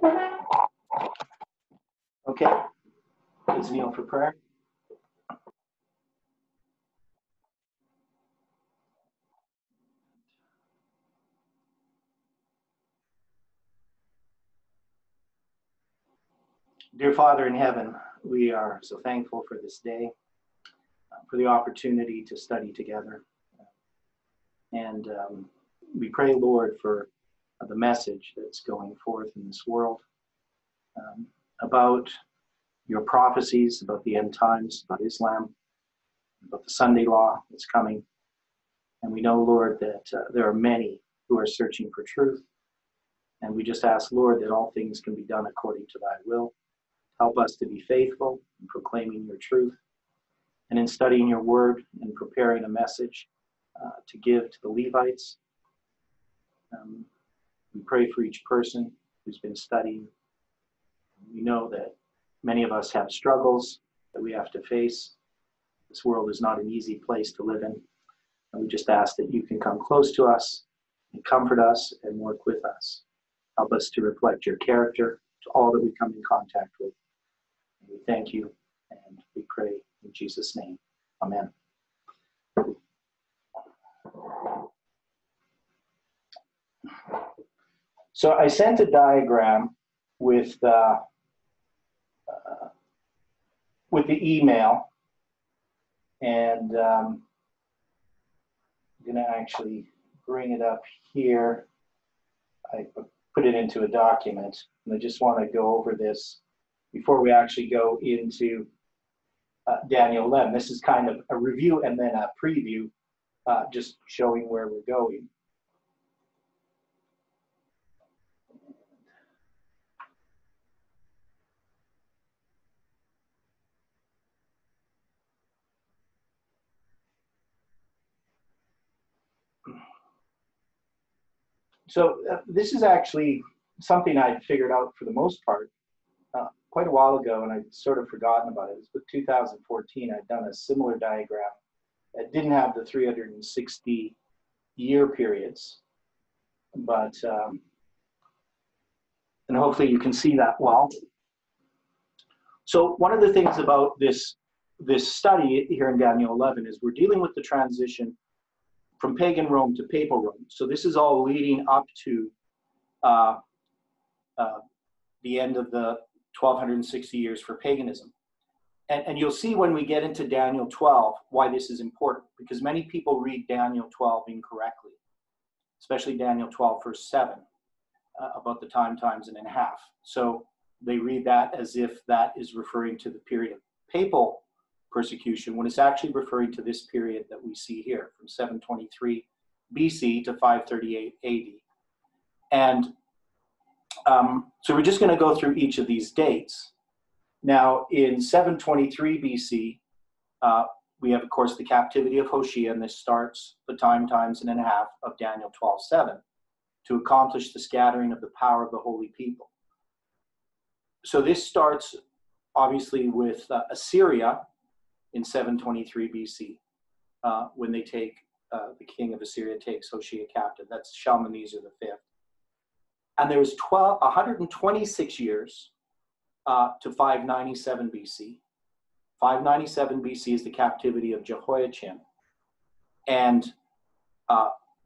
Okay, please kneel for prayer. Dear Father in heaven, we are so thankful for this day, for the opportunity to study together. And we pray, Lord, for the message that's going forth in this world about your prophecies, about the end times, about Islam, about the Sunday law that's coming. And we know, Lord, that there are many who are searching for truth. And we just ask, Lord, that all things can be done according to thy will. Help us to be faithful in proclaiming your truth and in studying your word and preparing a message to give to the Levites. We pray for each person who's been studying. We know that many of us have struggles that we have to face. This world is not an easy place to live in. And we just ask that you can come close to us and comfort us and work with us. Help us to reflect your character to all that we come in contact with. And we thank you and we pray in Jesus' name. Amen. So I sent a diagram with the email, and I'm going to actually bring it up here. I put it into a document, and I just want to go over this before we actually go into Daniel 11. This is kind of a review and then a preview, just showing where we're going. So this is actually something I'd figured out for the most part quite a while ago, and I'd sort of forgotten about it. It was with 2014. I'd done a similar diagram that didn't have the 360 year periods, but and hopefully you can see that well. So one of the things about this study here in Daniel 11 is we're dealing with the transition from pagan Rome to papal Rome. So this is all leading up to the end of the 1260 years for paganism. And you'll see when we get into Daniel 12 why this is important, because many people read Daniel 12 incorrectly, especially Daniel 12 verse 7, about the times and a half. So they read that as if that is referring to the period of papal persecution, when it's actually referring to this period that we see here, from 723 BC to 538 AD. And so we're just going to go through each of these dates. Now, in 723 BC, we have, of course, the captivity of Hoshea, and this starts the times and a half of Daniel 12:7 to accomplish the scattering of the power of the holy people. So this starts, obviously, with Assyria in 723 BC, when they take, the king of Assyria takes Hoshea captive. That's Shalmaneser V. And there was 126 years to 597 BC. 597 BC is the captivity of Jehoiachin. And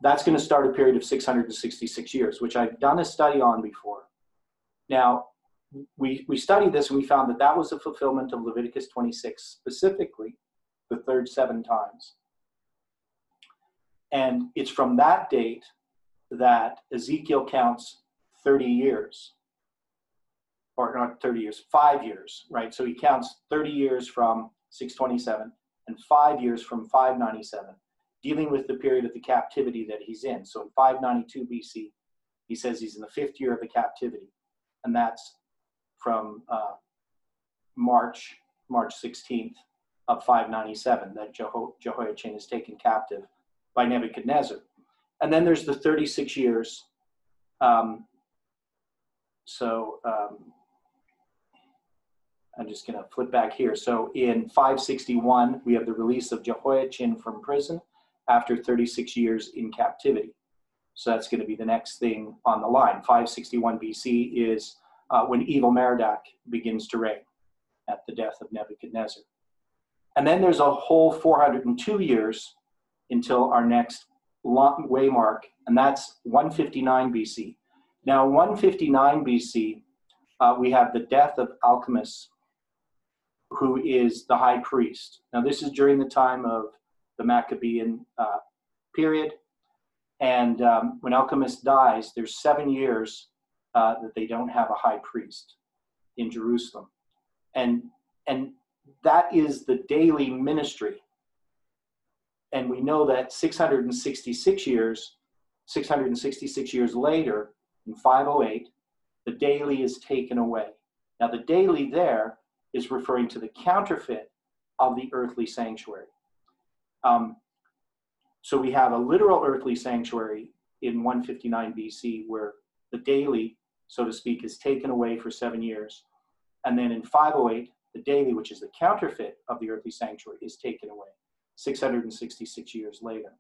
that's going to start a period of 666 years, which I've done a study on before. Now, we studied this and we found that that was a fulfillment of Leviticus 26, specifically the third 7 times. And it's from that date that Ezekiel counts 30 years, or not 30 years, 5 years, right? So he counts 30 years from 627 and 5 years from 597, dealing with the period of the captivity that he's in. So in 592 BC, he says he's in the 5th year of the captivity, and that's from March 16th of 597 that Jehoiachin is taken captive by Nebuchadnezzar. And then there's the 36 years. I'm just going to flip back here. So in 561, we have the release of Jehoiachin from prison after 36 years in captivity. So that's going to be the next thing on the line. 561 BC is when evil Merodach begins to reign at the death of Nebuchadnezzar. And then there's a whole 402 years until our next waymark, and that's 159 BC. Now, 159 BC, we have the death of Alchemist, who is the high priest. Now, this is during the time of the Maccabean period, and when Alchemist dies, there's 7 years that they don't have a high priest in Jerusalem. And that is the daily ministry. And we know that 666 years later, in 508, the daily is taken away. Now, the daily there is referring to the counterfeit of the earthly sanctuary. So we have a literal earthly sanctuary in 159 BC where the daily, so to speak, is taken away for 7 years. And then in 508, the daily, which is the counterfeit of the earthly sanctuary, is taken away 666 years later.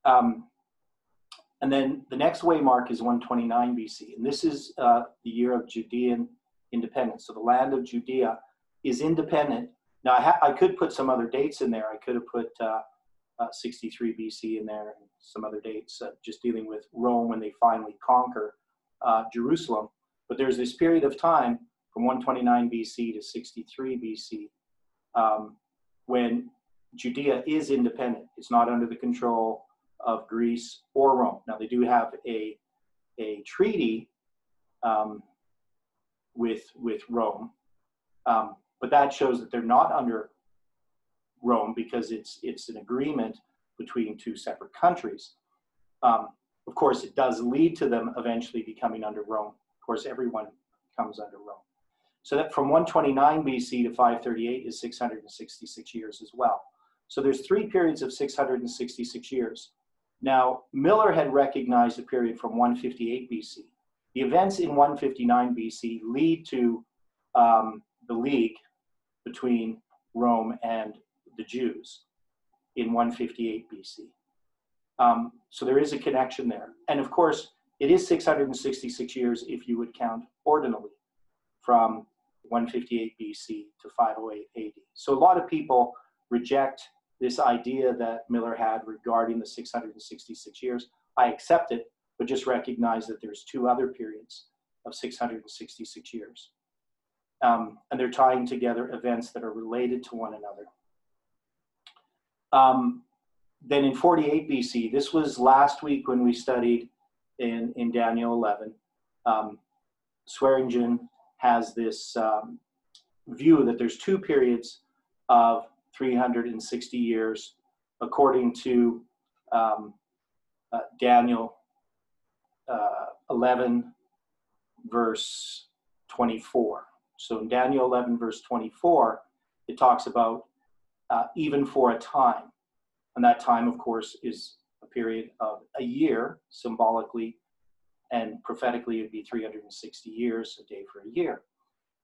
And then the next waymark is 129 BC. And this is the year of Judean independence. So the land of Judea is independent. Now, I could put some other dates in there. I could have put 63 BC in there and some other dates just dealing with Rome when they finally conquer Jerusalem. But there's this period of time from 129 BC to 63 BC when Judea is independent. It's not under the control of Greece or Rome. Now, they do have a treaty with Rome, but that shows that they're not under Rome because it's an agreement between two separate countries. Of course, it does lead to them eventually becoming under Rome. Of course, everyone comes under Rome. So that from 129 BC to 538 is 666 years as well. So there's 3 periods of 666 years. Now, Miller had recognized a period from 158 BC. The events in 159 BC lead to the league between Rome and the Jews in 158 BC. So there is a connection there. And of course, it is 666 years if you would count ordinally from 158 BC to 508 AD. So a lot of people reject this idea that Miller had regarding the 666 years. I accept it, but just recognize that there's 2 other periods of 666 years. And they're tying together events that are related to one another. Then in 48 BC, this was last week when we studied in Daniel 11, Swearingen has this view that there's 2 periods of 360 years according to Daniel 11 verse 24. So in Daniel 11 verse 24, it talks about even for a time. And that time, of course, is a period of a year, symbolically, and prophetically, it'd be 360 years, a day for a year.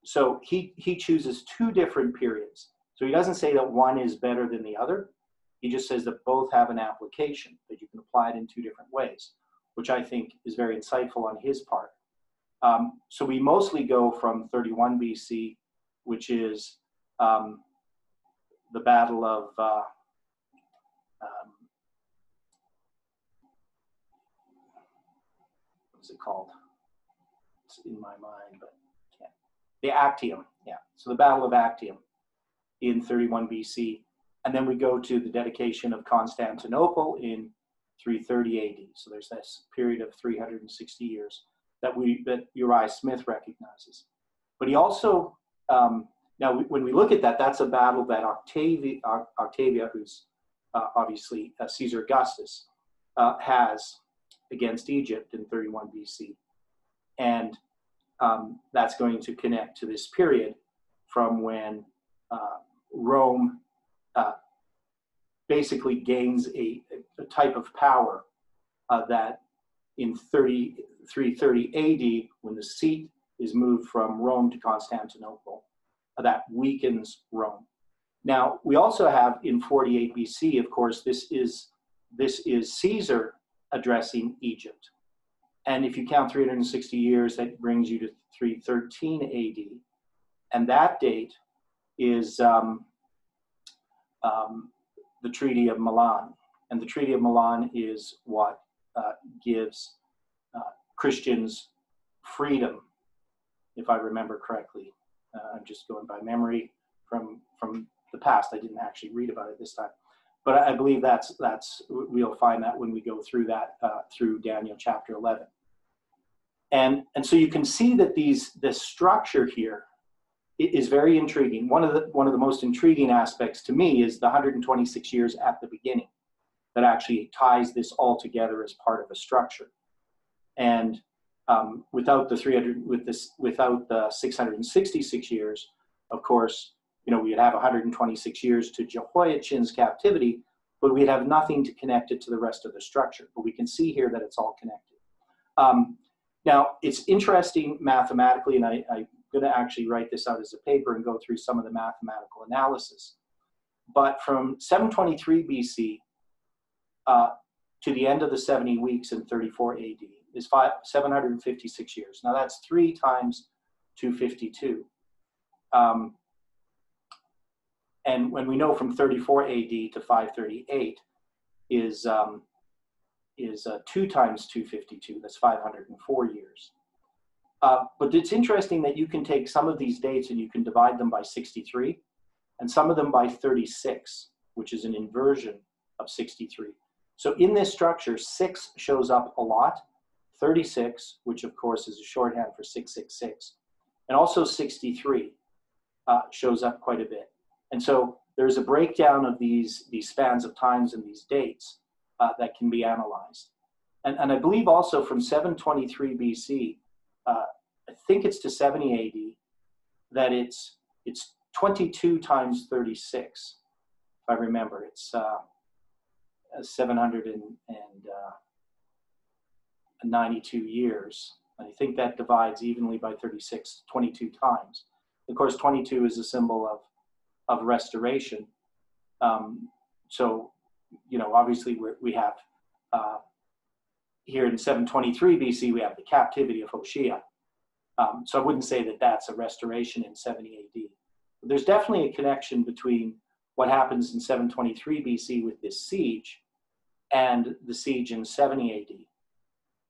So he chooses 2 different periods. So he doesn't say that one is better than the other. He just says that both have an application, that you can apply it in 2 different ways, which I think is very insightful on his part. So we mostly go from 31 BC, which is the Battle of what's it called? It's in my mind, but can't. The Actium, yeah. So the Battle of Actium in 31 BC. And then we go to the dedication of Constantinople in 330 AD. So there's this period of 360 years that Uriah Smith recognizes. But he also, now when we look at that, that's a battle that Octavia, who's obviously Caesar Augustus, has against Egypt in 31 BC. And that's going to connect to this period from when Rome basically gains a type of power that in 330 AD, when the seat is moved from Rome to Constantinople, that weakens Rome. Now, we also have in 48 BC, of course, this is Caesar addressing Egypt. And if you count 360 years, that brings you to 313 AD. And that date is the Treaty of Milan. And the Treaty of Milan is what gives Christians freedom, if I remember correctly. I'm just going by memory from the past. I didn't actually read about it this time. But I believe that's we'll find that when we go through that through Daniel chapter 11. And so you can see that this structure here is very intriguing. One of the most intriguing aspects to me is the 126 years at the beginning that actually ties this all together as part of a structure. And without the 666 years, of course, we'd have 126 years to Jehoiachin's captivity, but we'd have nothing to connect it to the rest of the structure. But we can see here that it's all connected. Now, it's interesting mathematically, and I'm going to actually write this out as a paper and go through some of the mathematical analysis. But from 723 BC to the end of the 70 weeks in 34 AD is 756 years. Now, that's 3 times 252. And when we know from 34 AD to 538 is 2 times 252, that's 504 years. But it's interesting that you can take some of these dates and you can divide them by 63 and some of them by 36, which is an inversion of 63. So in this structure, 6 shows up a lot, 36, which of course is a shorthand for 666, and also 63 shows up quite a bit. And so there's a breakdown of these spans of times and these dates that can be analyzed. And I believe also from 723 BC, I think it's to 70 AD, that it's 22 times 36, if I remember. It's 792 years. And I think that divides evenly by 36, 22 times. Of course, 22 is a symbol of restoration. So, obviously we have, here in 723 BC, we have the captivity of Hoshea. So I wouldn't say that that's a restoration in 70 AD. But there's definitely a connection between what happens in 723 BC with this siege and the siege in 70 AD.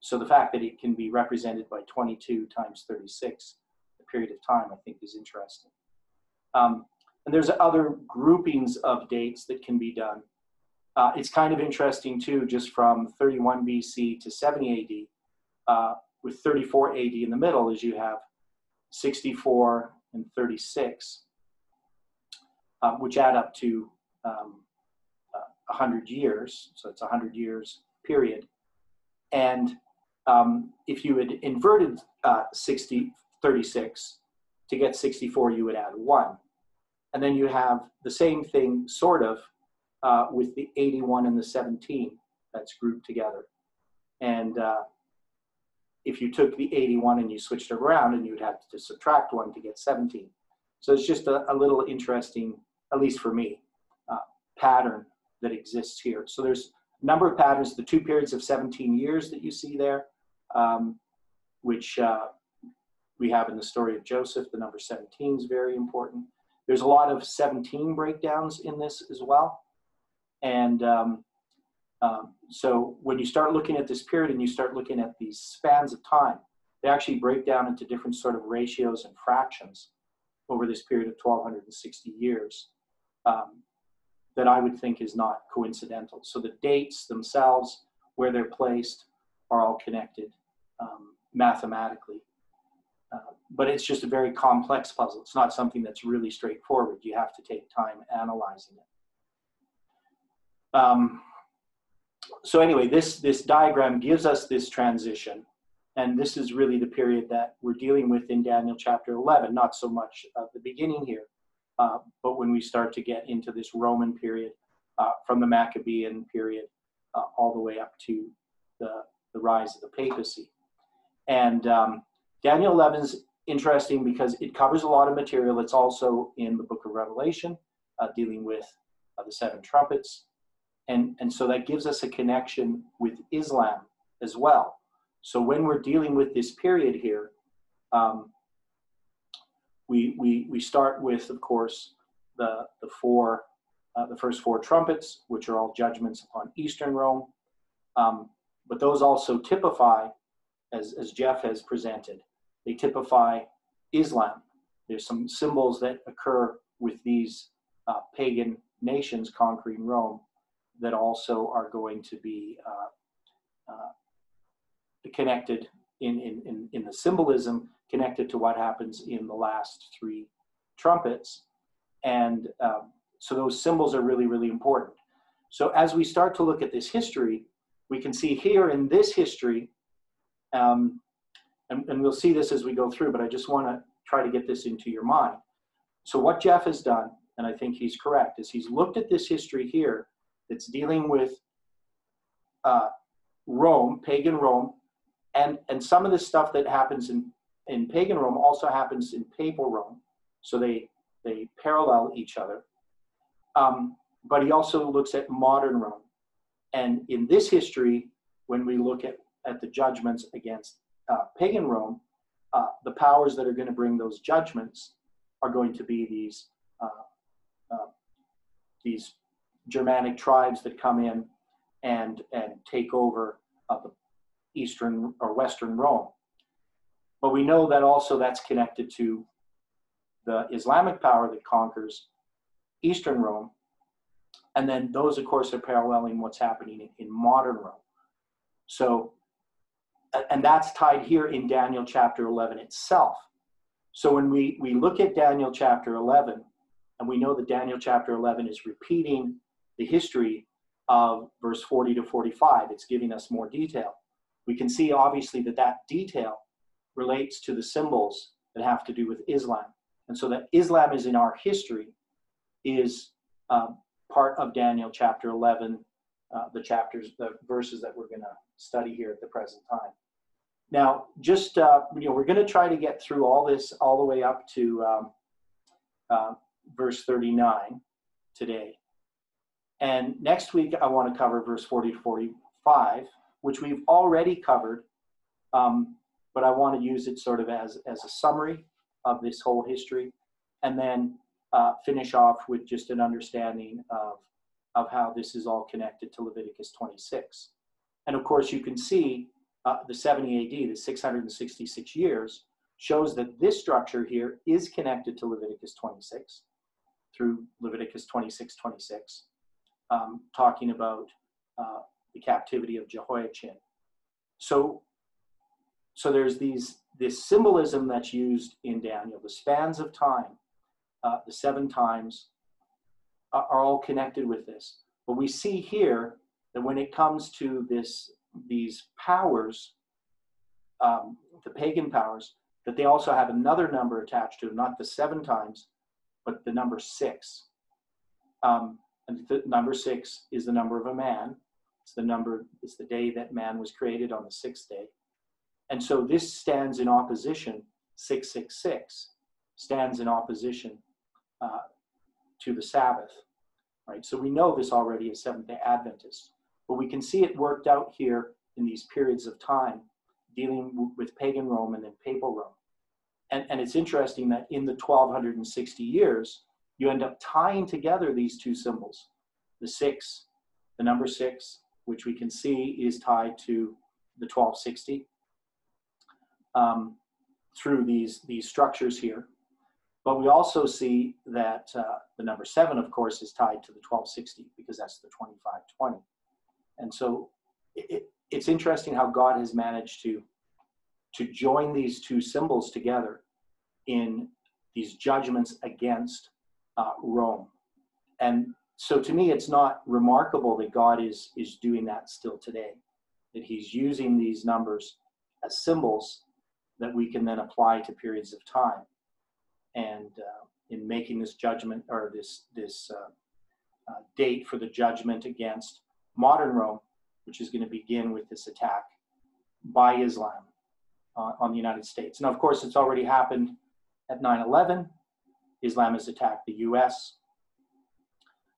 So the fact that it can be represented by 22 times 36, a period of time, I think is interesting. And there's other groupings of dates that can be done. It's kind of interesting too, just from 31 BC to 70 AD, with 34 AD in the middle, as you have 64 and 36, which add up to 100 years. So it's a 100 years period. And if you had inverted 36 to get 64, you would add 1. And then you have the same thing sort of with the 81 and the 17 that's grouped together. And if you took the 81 and you switched it around, and you'd have to subtract 1 to get 17. So it's just a little interesting, at least for me, pattern that exists here. So there's a number of patterns, the 2 periods of 17 years that you see there, which we have in the story of Joseph. The number 17 is very important. There's a lot of 17 breakdowns in this as well. And so when you start looking at this period and you start looking at these spans of time, they actually break down into different sort of ratios and fractions over this period of 1260 years that I would think is not coincidental. So the dates themselves, where they're placed, are all connected mathematically. But it's just a very complex puzzle. It's not something that's really straightforward. You have to take time analyzing it. So anyway, this diagram gives us this transition. And this is really the period that we're dealing with in Daniel chapter 11, not so much at the beginning here, but when we start to get into this Roman period, from the Maccabean period all the way up to the rise of the papacy. And Daniel 11 is interesting because it covers a lot of material. It's also in the book of Revelation, dealing with the 7 trumpets. And so that gives us a connection with Islam as well. So when we're dealing with this period here, we start with, of course, the first four trumpets, which are all judgments upon Eastern Rome. But those also typify, as Jeff has presented, they typify Islam. There's some symbols that occur with these pagan nations conquering Rome that also are going to be connected in the symbolism, connected to what happens in the last three trumpets. And so those symbols are really, really important. So as we start to look at this history, we can see here in this history, and we'll see this as we go through, but I just want to try to get this into your mind. So what Jeff has done, and I think he's correct, is he's looked at this history here that's dealing with Rome, pagan Rome, and some of the stuff that happens in pagan Rome also happens in papal Rome. So they parallel each other. But he also looks at modern Rome. And in this history, when we look at the judgments against pagan Rome, the powers that are going to bring those judgments are going to be these Germanic tribes that come in and take over the Eastern or Western Rome. But we know that also that's connected to the Islamic power that conquers Eastern Rome. And then those, of course, are paralleling what's happening in modern Rome. So, and that's tied here in Daniel chapter 11 itself. So when we look at Daniel chapter 11, and we know that Daniel chapter 11 is repeating the history of verse 40 to 45, it's giving us more detail. We can see obviously that detail relates to the symbols that have to do with Islam. And so that Islam is in our history is part of Daniel chapter 11, the verses that we're going to study here at the present time. Now, just, we're going to try to get through all this all the way up to verse 39 today. And next week, I want to cover verse 40 to 45, which we've already covered, but I want to use it sort of as a summary of this whole history, and then finish off with just an understanding of how this is all connected to Leviticus 26. And of course, you can see the 70 AD, the 666 years, shows that this structure here is connected to Leviticus 26 through Leviticus 26:26, talking about the captivity of Jehoiachin. So there's this symbolism that's used in Daniel, the spans of time, the 7 times are all connected with this. But we see here that when it comes to these powers, the pagan powers, that they also have another number attached to them, not the 7 times, but the number 6. And the number 6 is the number of a man. It's the day that man was created, on the 6th day. And so this stands in opposition, 666 stands in opposition to the Sabbath, right? So we know this already as Seventh-day Adventists, but we can see it worked out here in these periods of time, dealing with pagan Rome and then papal Rome. And it's interesting that in the 1260 years, you end up tying together these two symbols, the 6, the number 6, which we can see is tied to the 1260 through these structures here. But we also see that the number 7, of course, is tied to the 1260 because that's the 2520. And so it's interesting how God has managed to join these two symbols together in these judgments against Rome. And so to me, it's not remarkable that God is doing that still today, that he's using these numbers as symbols that we can then apply to periods of time. And in making this judgment, or this date for the judgment against modern Rome, which is going to begin with this attack by Islam on the United States. Now, of course, it's already happened at 9/11. Islam has attacked the US.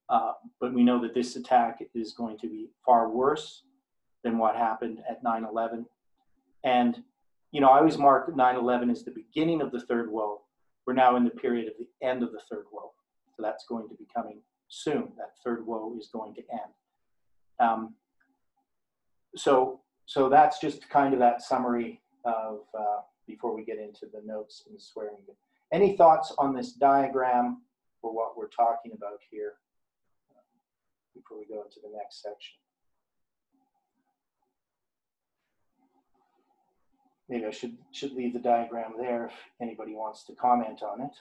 But we know that this attack is going to be far worse than what happened at 9/11. And, you know, I always mark 9/11 as the beginning of the third woe. We're now in the period of the end of the third woe. So that's going to be coming soon. That third woe is going to end. So that's just kind of that summary of, before we get into the notes and the swearing. Any thoughts on this diagram for what we're talking about here before we go into the next section? Maybe I should leave the diagram there if anybody wants to comment on it.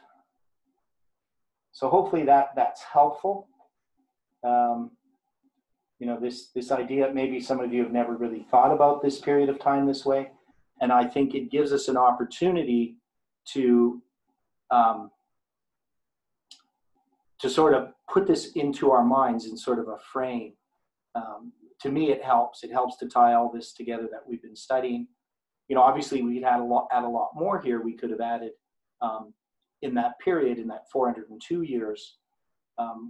So hopefully that's helpful. You know, this idea, maybe some of you have never really thought about this period of time this way. And I think it gives us an opportunity to sort of put this into our minds in sort of a frame. To me, it helps. It helps to tie all this together that we've been studying. You know, obviously we'd add a lot more here. We could have added in that period, in that 402 years,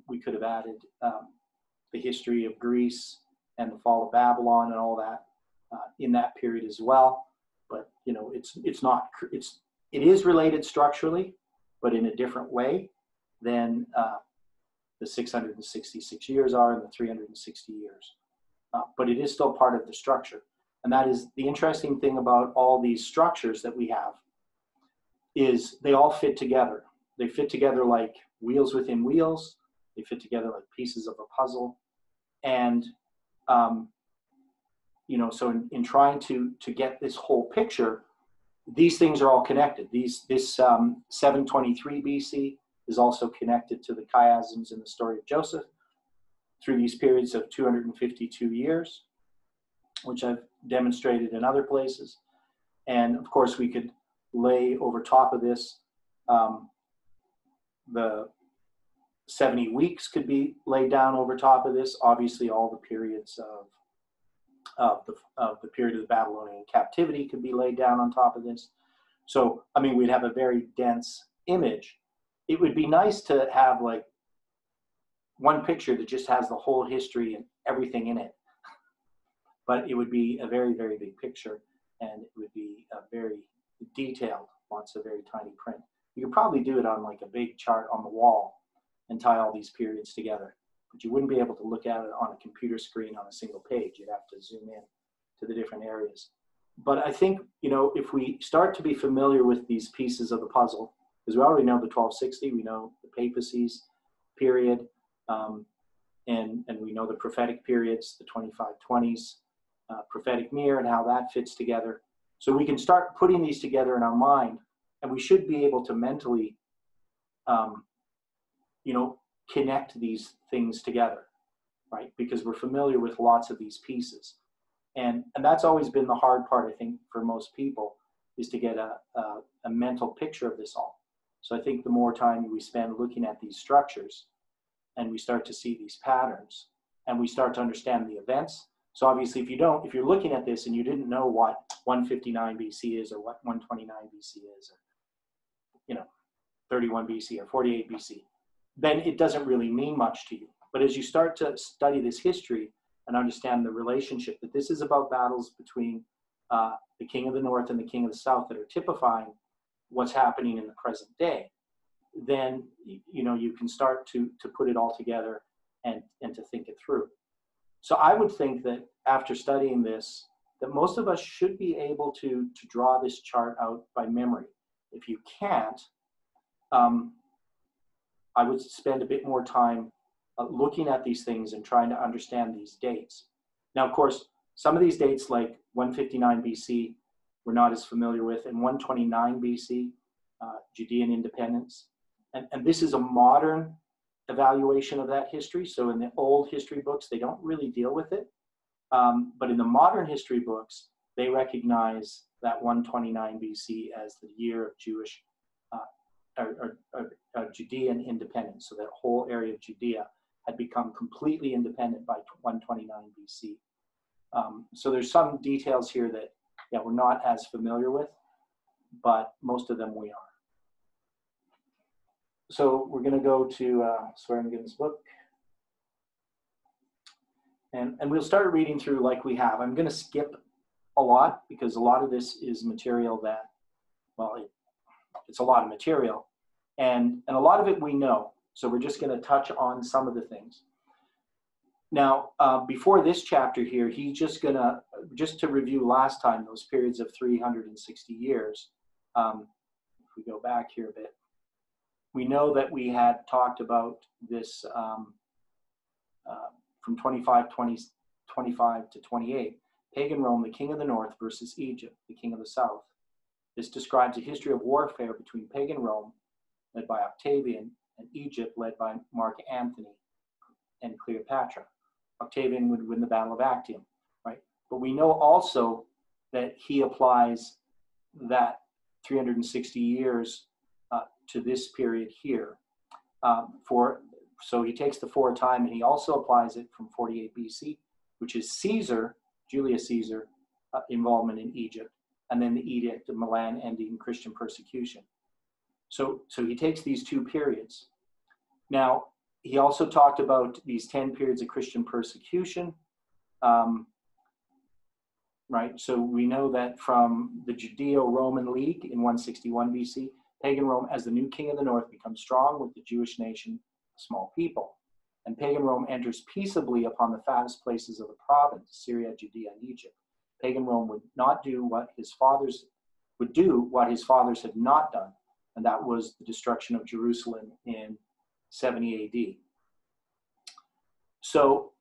we could have added the history of Greece and the fall of Babylon and all that in that period as well. But you know, it is related structurally, but in a different way than the 666 years are and the 360 years. But it is still part of the structure. And that is the interesting thing about all these structures that we have, is they all fit together. They fit together like wheels within wheels. They fit together like pieces of a puzzle. And, you know, so in trying to get this whole picture, these things are all connected. This 723 BC is also connected to the chiasms in the story of Joseph through these periods of 252 years, which I've demonstrated in other places. And of course, we could lay over top of this, the 70 weeks could be laid down over top of this. Obviously, all the periods of the period of the Babylonian captivity could be laid down on top of this. So, I mean, we'd have a very dense image. It would be nice to have like one picture that just has the whole history and everything in it. But it would be a very, very big picture, and it would be a very detailed, lots of very tiny print. You could probably do it on like a big chart on the wall and tie all these periods together, but you wouldn't be able to look at it on a computer screen on a single page. You'd have to zoom in to the different areas. But I think, you know, if we start to be familiar with these pieces of the puzzle, because we already know the 1260, we know the papacies period, and we know the prophetic periods, the 2520s, prophetic mirror, and how that fits together. So we can start putting these together in our mind, and we should be able to mentally, you know, connect these things together, right? Because we're familiar with lots of these pieces. And that's always been the hard part, I think, for most people, is to get a mental picture of this all. So I think the more time we spend looking at these structures, and we start to see these patterns, and we start to understand the events. So obviously, if you're looking at this and you didn't know what 159 BC is, or what 129 BC is, or, you know, 31 BC or 48 BC, then it doesn't really mean much to you. But as you start to study this history and understand the relationship, that this is about battles between the king of the north and the king of the south that are typifying what's happening in the present day, then, you know, you can start to put it all together and to think it through. So I would think that after studying this, that most of us should be able to draw this chart out by memory. If you can't, I would spend a bit more time looking at these things and trying to understand these dates. Now, of course, some of these dates, like 159 BC, we're not as familiar with, and 129 BC, Judean independence. And this is a modern evaluation of that history. So in the old history books, they don't really deal with it. But in the modern history books, they recognize that 129 BC as the year of Jewish Judean independence. So that whole area of Judea had become completely independent by 129 BC. So there's some details here that, yeah, we're not as familiar with, but most of them we are. So we're going to go to Swearingen's book. And we'll start reading through like we have. I'm going to skip a lot, because a lot of this is material that, well, it's a lot of material, and a lot of it we know. So we're just going to touch on some of the things. Now, before this chapter here, he's just to review last time, those periods of 360 years. If we go back here a bit, we know that we had talked about this from 25 to 28, pagan Rome, the king of the north, versus Egypt, the king of the south. This describes a history of warfare between pagan Rome, led by Octavian, and Egypt, led by Mark Antony and Cleopatra. Octavian would win the Battle of Actium, right? But we know also that he applies that 360 years to this period here. So he takes the 4 time, and he also applies it from 48 BC, which is Julius Caesar, involvement in Egypt, and then the Edict of Milan ending Christian persecution. So he takes these 2 periods. Now, he also talked about these 10 periods of Christian persecution, right? So we know that from the Judeo-Roman League in 161 BC, pagan Rome, as the new king of the north, becomes strong with the Jewish nation, small people. And pagan Rome enters peaceably upon the fattest places of the province, Syria, Judea, and Egypt. Pagan Rome would do what his fathers had not done, and that was the destruction of Jerusalem in 70 AD. So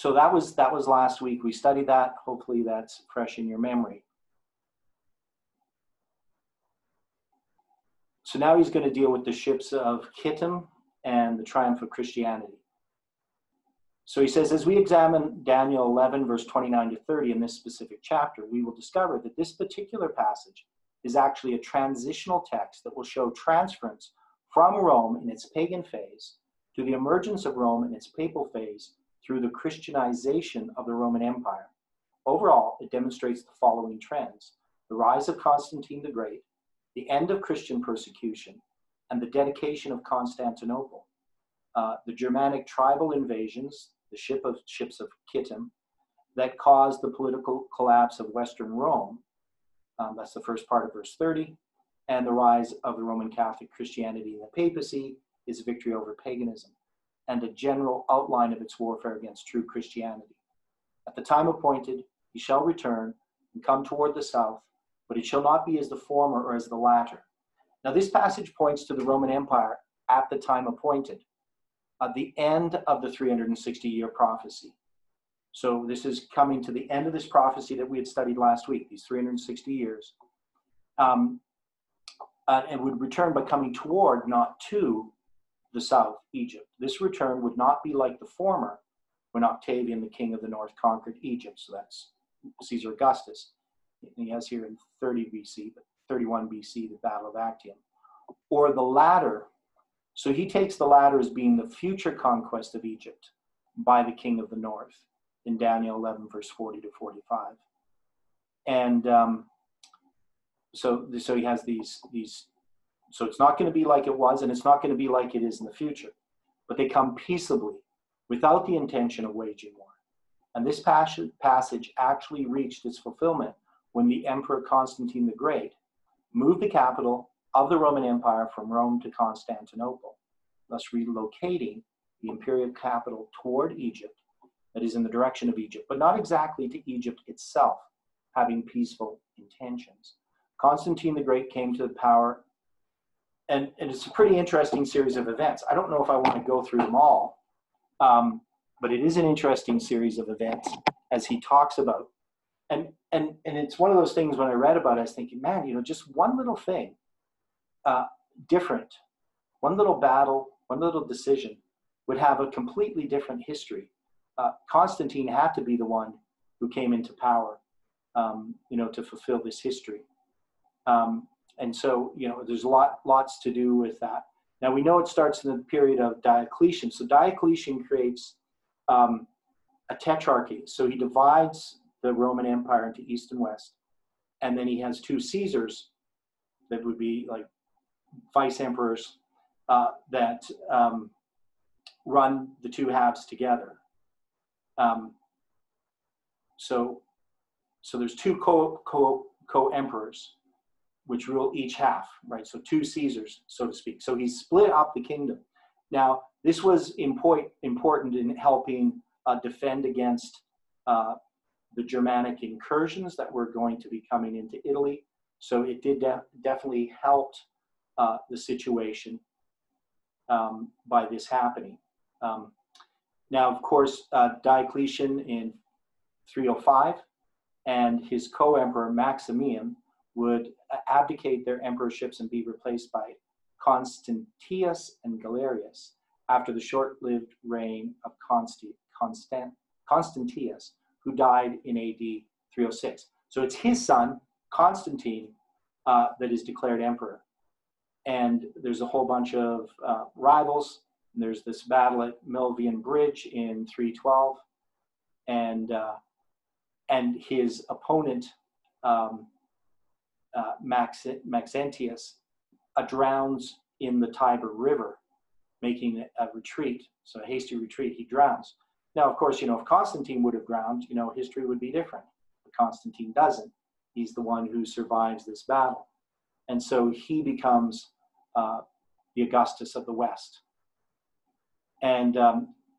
that was last week. We studied that. Hopefully that's fresh in your memory. So now he's going to deal with the ships of Kittim and the triumph of Christianity. So he says, as we examine Daniel 11, verse 29 to 30 in this specific chapter, we will discover that this particular passage is actually a transitional text that will show transference from Rome in its pagan phase to the emergence of Rome in its papal phase through the Christianization of the Roman Empire. Overall, it demonstrates the following trends: the rise of Constantine the Great, the end of Christian persecution, and the dedication of Constantinople. The Germanic tribal invasions, the ships of Kittim, that caused the political collapse of Western Rome. That's the first part of verse 30. And the rise of the Roman Catholic Christianity in the papacy is victory over paganism, and a general outline of its warfare against true Christianity. At the time appointed, he shall return and come toward the south, but it shall not be as the former or as the latter. Now, this passage points to the Roman Empire at the time appointed, at the end of the 360-year prophecy. So this is coming to the end of this prophecy that we had studied last week, these 360 years. And would return by coming toward, not to, the south, Egypt. This return would not be like the former, when Octavian, the king of the north, conquered Egypt. So that's Caesar Augustus. And he has here in 30 BC, but 31 BC, the Battle of Actium. Or the latter. So he takes the latter as being the future conquest of Egypt by the king of the north in Daniel 11, verse 40 to 45. And so he has these. So it's not going to be like it was, and it's not going to be like it is in the future. But they come peaceably, without the intention of waging war. And this passage actually reached its fulfillment when the Emperor Constantine the Great moved the capital of the Roman Empire from Rome to Constantinople, thus relocating the imperial capital toward Egypt, that is in the direction of Egypt, but not exactly to Egypt itself, having peaceful intentions. Constantine the Great came to the power, and it's a pretty interesting series of events. I don't know if I want to go through them all, but it is an interesting series of events as he talks about. And it's one of those things when I read about it, I was thinking, man, just one little thing, different, one little battle, one little decision would have a completely different history. Constantine had to be the one who came into power, to fulfill this history. And so, there's lots to do with that. Now, we know it starts in the period of Diocletian. So Diocletian creates a tetrarchy. So he divides the Roman Empire into East and West. And then he has 2 Caesars that would be like vice emperors that run the 2 halves together. So so there's two co-emperors, which rule each half, right? So two Caesars, so to speak. So he split up the kingdom. Now, this was important in helping defend against the Germanic incursions that were going to be coming into Italy. So it did definitely help the situation by this happening. Now, of course, Diocletian in 305 and his co-emperor Maximian would abdicate their emperorships and be replaced by Constantius and Galerius after the short-lived reign of Constantius, who died in AD 306. So it's his son, Constantine, that is declared emperor. And there's a whole bunch of rivals. And there's this battle at Milvian Bridge in 312. And his opponent, Maxentius, drowns in the Tiber River, making a retreat, so a hasty retreat. He drowns. Now, of course, if Constantine would have drowned, history would be different. But Constantine doesn't. He's the one who survives this battle. And so he becomes the Augustus of the West. And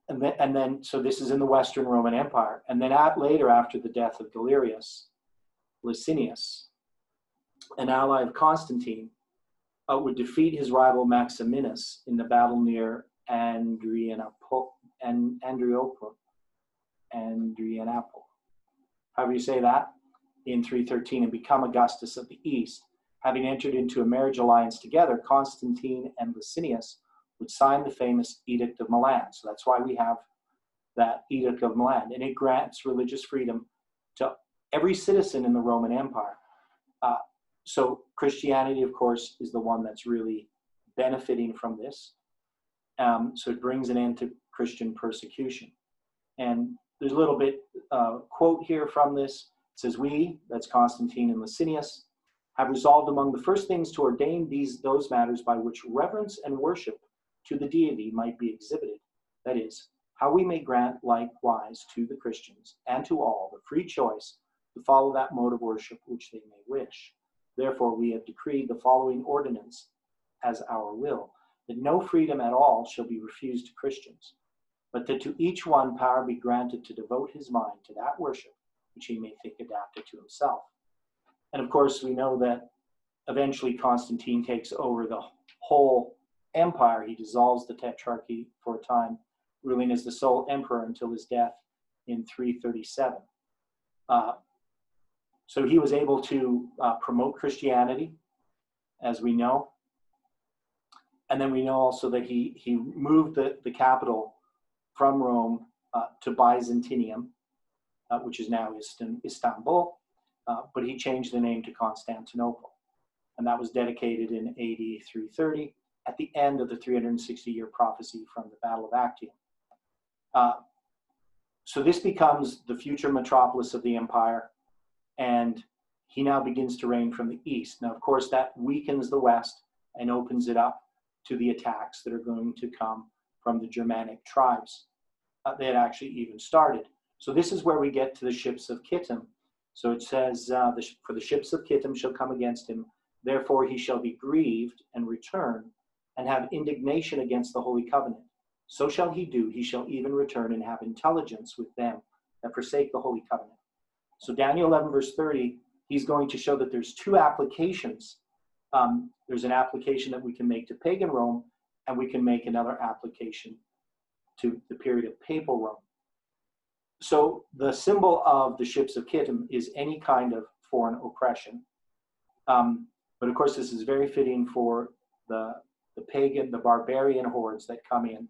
then, so this is in the Western Roman Empire. And then later, after the death of Galerius, Licinius, an ally of Constantine, would defeat his rival Maximinus in the battle near Adrianople, however you say that, in 313, and become Augustus of the East. Having entered into a marriage alliance together, Constantine and Licinius would sign the famous Edict of Milan. So that's why we have that Edict of Milan, and it grants religious freedom to every citizen in the Roman Empire. So Christianity, of course, is the one that's really benefiting from this. So it brings an end to Christian persecution. And there's a little bit quote here from this. It says, "We," that's Constantine and Licinius, "have resolved among the first things to ordain those matters by which reverence and worship to the deity might be exhibited. That is, how we may grant likewise to the Christians and to all the free choice to follow that mode of worship which they may wish. Therefore, we have decreed the following ordinance as our will, that no freedom at all shall be refused to Christians, but that to each one power be granted to devote his mind to that worship which he may think adapted to himself." And of course, we know that eventually Constantine takes over the whole empire. He dissolves the tetrarchy for a time, ruling as the sole emperor until his death in 337. So he was able to promote Christianity, as we know. And then we know also that he moved the capital from Rome to Byzantium, which is now Istanbul, but he changed the name to Constantinople. And that was dedicated in AD 330 at the end of the 360-year prophecy from the Battle of Actium. So this becomes the future metropolis of the empire, and he now begins to reign from the east. Now, of course, that weakens the West and opens it up to the attacks that are going to come from the Germanic tribes that had actually even started. So this is where we get to the ships of Kittim. So it says, "For the ships of Kittim shall come against him, therefore he shall be grieved and return and have indignation against the Holy Covenant. So shall he do, he shall even return and have intelligence with them that forsake the Holy Covenant." So Daniel 11, verse 30, he's going to show that there's two applications. There's an application that we can make to pagan Rome, and we can make another application to the period of papal Rome. So the symbol of the ships of Kittim is any kind of foreign oppression. But of course, this is very fitting for the pagan, the barbarian hordes that come in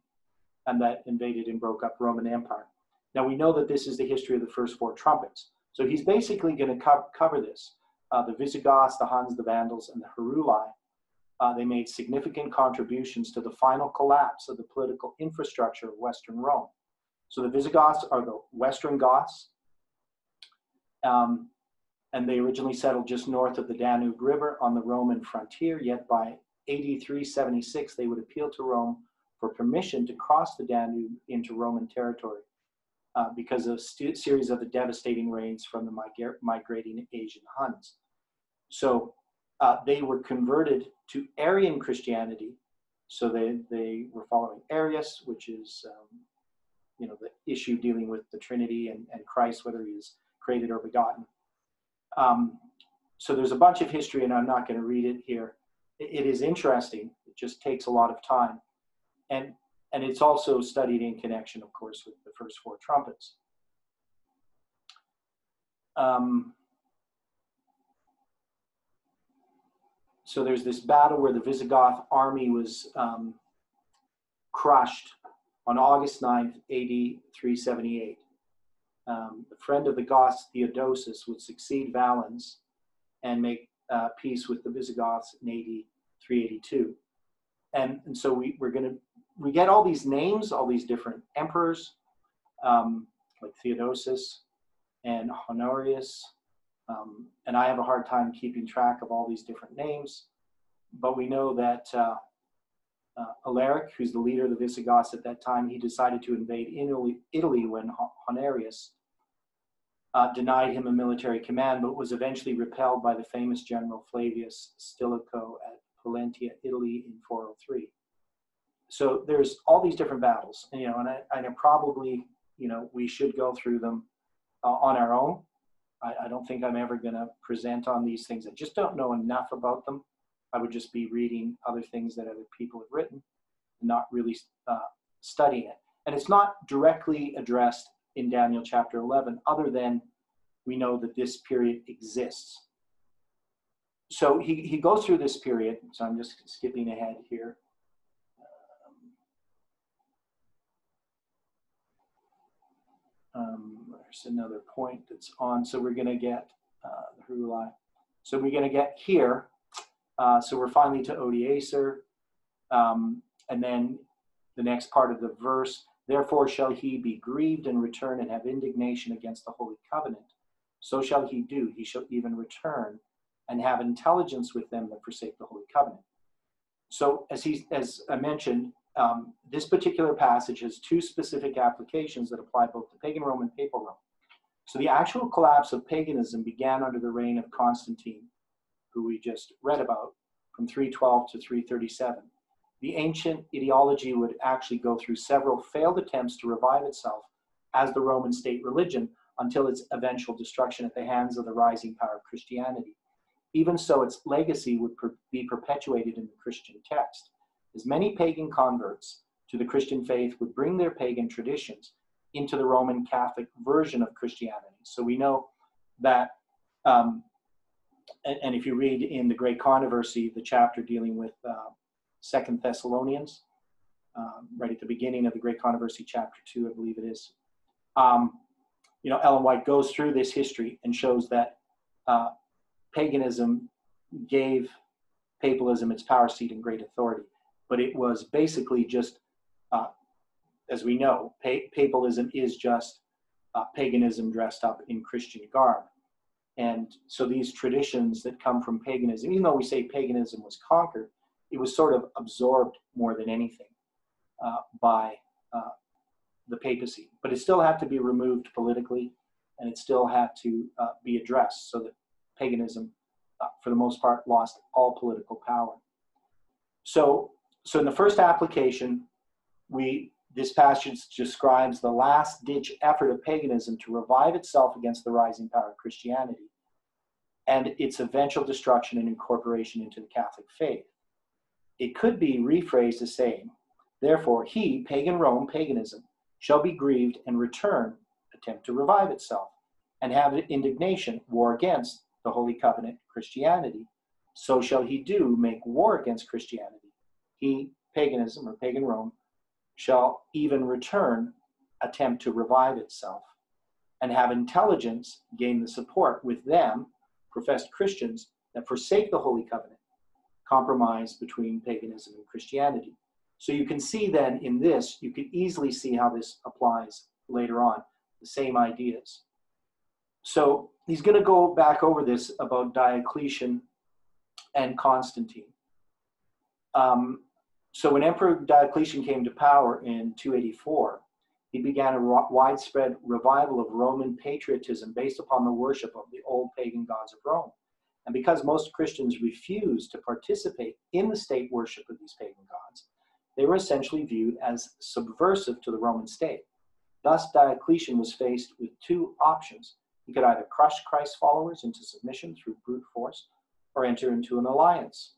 and that invaded and broke up Roman Empire. Now we know that this is the history of the first four trumpets. So he's basically going to cover this. The Visigoths, the Huns, the Vandals, and the Heruli, they made significant contributions to the final collapse of the political infrastructure of Western Rome. So the Visigoths are the Western Goths, and they originally settled just north of the Danube River on the Roman frontier, yet by AD 376 they would appeal to Rome for permission to cross the Danube into Roman territory. because of a series of the devastating rains from the migrating Asian Huns. So they were converted to Arian Christianity. So they were following Arius, which is the issue dealing with the Trinity and Christ, whether he is created or begotten. So there's a bunch of history, and I'm not going to read it here. It is interesting. It just takes a lot of time. And it's also studied in connection, of course, with the first four trumpets. So there's this battle where the Visigoth army was crushed on August 9th, AD 378. The friend of the Goths, Theodosius, would succeed Valens and make peace with the Visigoths in AD 382. And so we get all these names, all these different emperors, like Theodosius and Honorius. And I have a hard time keeping track of all these different names. But we know that Alaric, who's the leader of the Visigoths at that time, he decided to invade Italy when Honorius denied him a military command, but was eventually repelled by the famous general Flavius Stilicho at Pollentia, Italy in 403. So there's all these different battles, and I probably, we should go through them on our own. I don't think I'm ever going to present on these things. I just don't know enough about them. I would just be reading other things that other people have written, not really studying it. And it's not directly addressed in Daniel chapter 11, other than we know that this period exists. So he goes through this period. So I'm just skipping ahead here. There's another point that's on. So we're going to get the Hurulai. So we're going to get here. So we're finally to Odieser. And then the next part of the verse, therefore shall he be grieved and return and have indignation against the Holy Covenant. So shall he do. He shall even return and have intelligence with them that forsake the Holy Covenant. So as I mentioned, this particular passage has two specific applications that apply both to pagan Rome and papal Rome. So the actual collapse of paganism began under the reign of Constantine, who we just read about, from 312 to 337. The ancient ideology would actually go through several failed attempts to revive itself as the Roman state religion until its eventual destruction at the hands of the rising power of Christianity. Even so, its legacy would be perpetuated in the Christian text, as many pagan converts to the Christian faith would bring their pagan traditions into the Roman Catholic version of Christianity. So we know that, and if you read in the Great Controversy, the chapter dealing with 2 Thessalonians, right at the beginning of the Great Controversy, chapter 2, I believe it is, Ellen White goes through this history and shows that paganism gave papalism its power, seat, and great authority. But it was basically just, as we know, papalism is just paganism dressed up in Christian garb. And so these traditions that come from paganism, even though we say paganism was conquered, it was sort of absorbed more than anything by the papacy. But it still had to be removed politically, and it still had to be addressed so that paganism, for the most part, lost all political power. So in the first application, this passage describes the last-ditch effort of paganism to revive itself against the rising power of Christianity and its eventual destruction and incorporation into the Catholic faith. It could be rephrased as saying, therefore, he, pagan Rome, paganism, shall be grieved and return, attempt to revive itself, and have indignation, war against the Holy Covenant, Christianity. So shall he do, make war against Christianity. He, paganism or pagan Rome, shall even return, attempt to revive itself, and have intelligence, gain the support with them, professed Christians, that forsake the Holy Covenant, compromise between paganism and Christianity. So you can see then in this, you can easily see how this applies later on, the same ideas. So he's going to go back over this about Diocletian and Constantine. So when Emperor Diocletian came to power in 284, he began a widespread revival of Roman patriotism based upon the worship of the old pagan gods of Rome. And because most Christians refused to participate in the state worship of these pagan gods, they were essentially viewed as subversive to the Roman state. Thus, Diocletian was faced with two options. He could either crush Christ's followers into submission through brute force, or enter into an alliance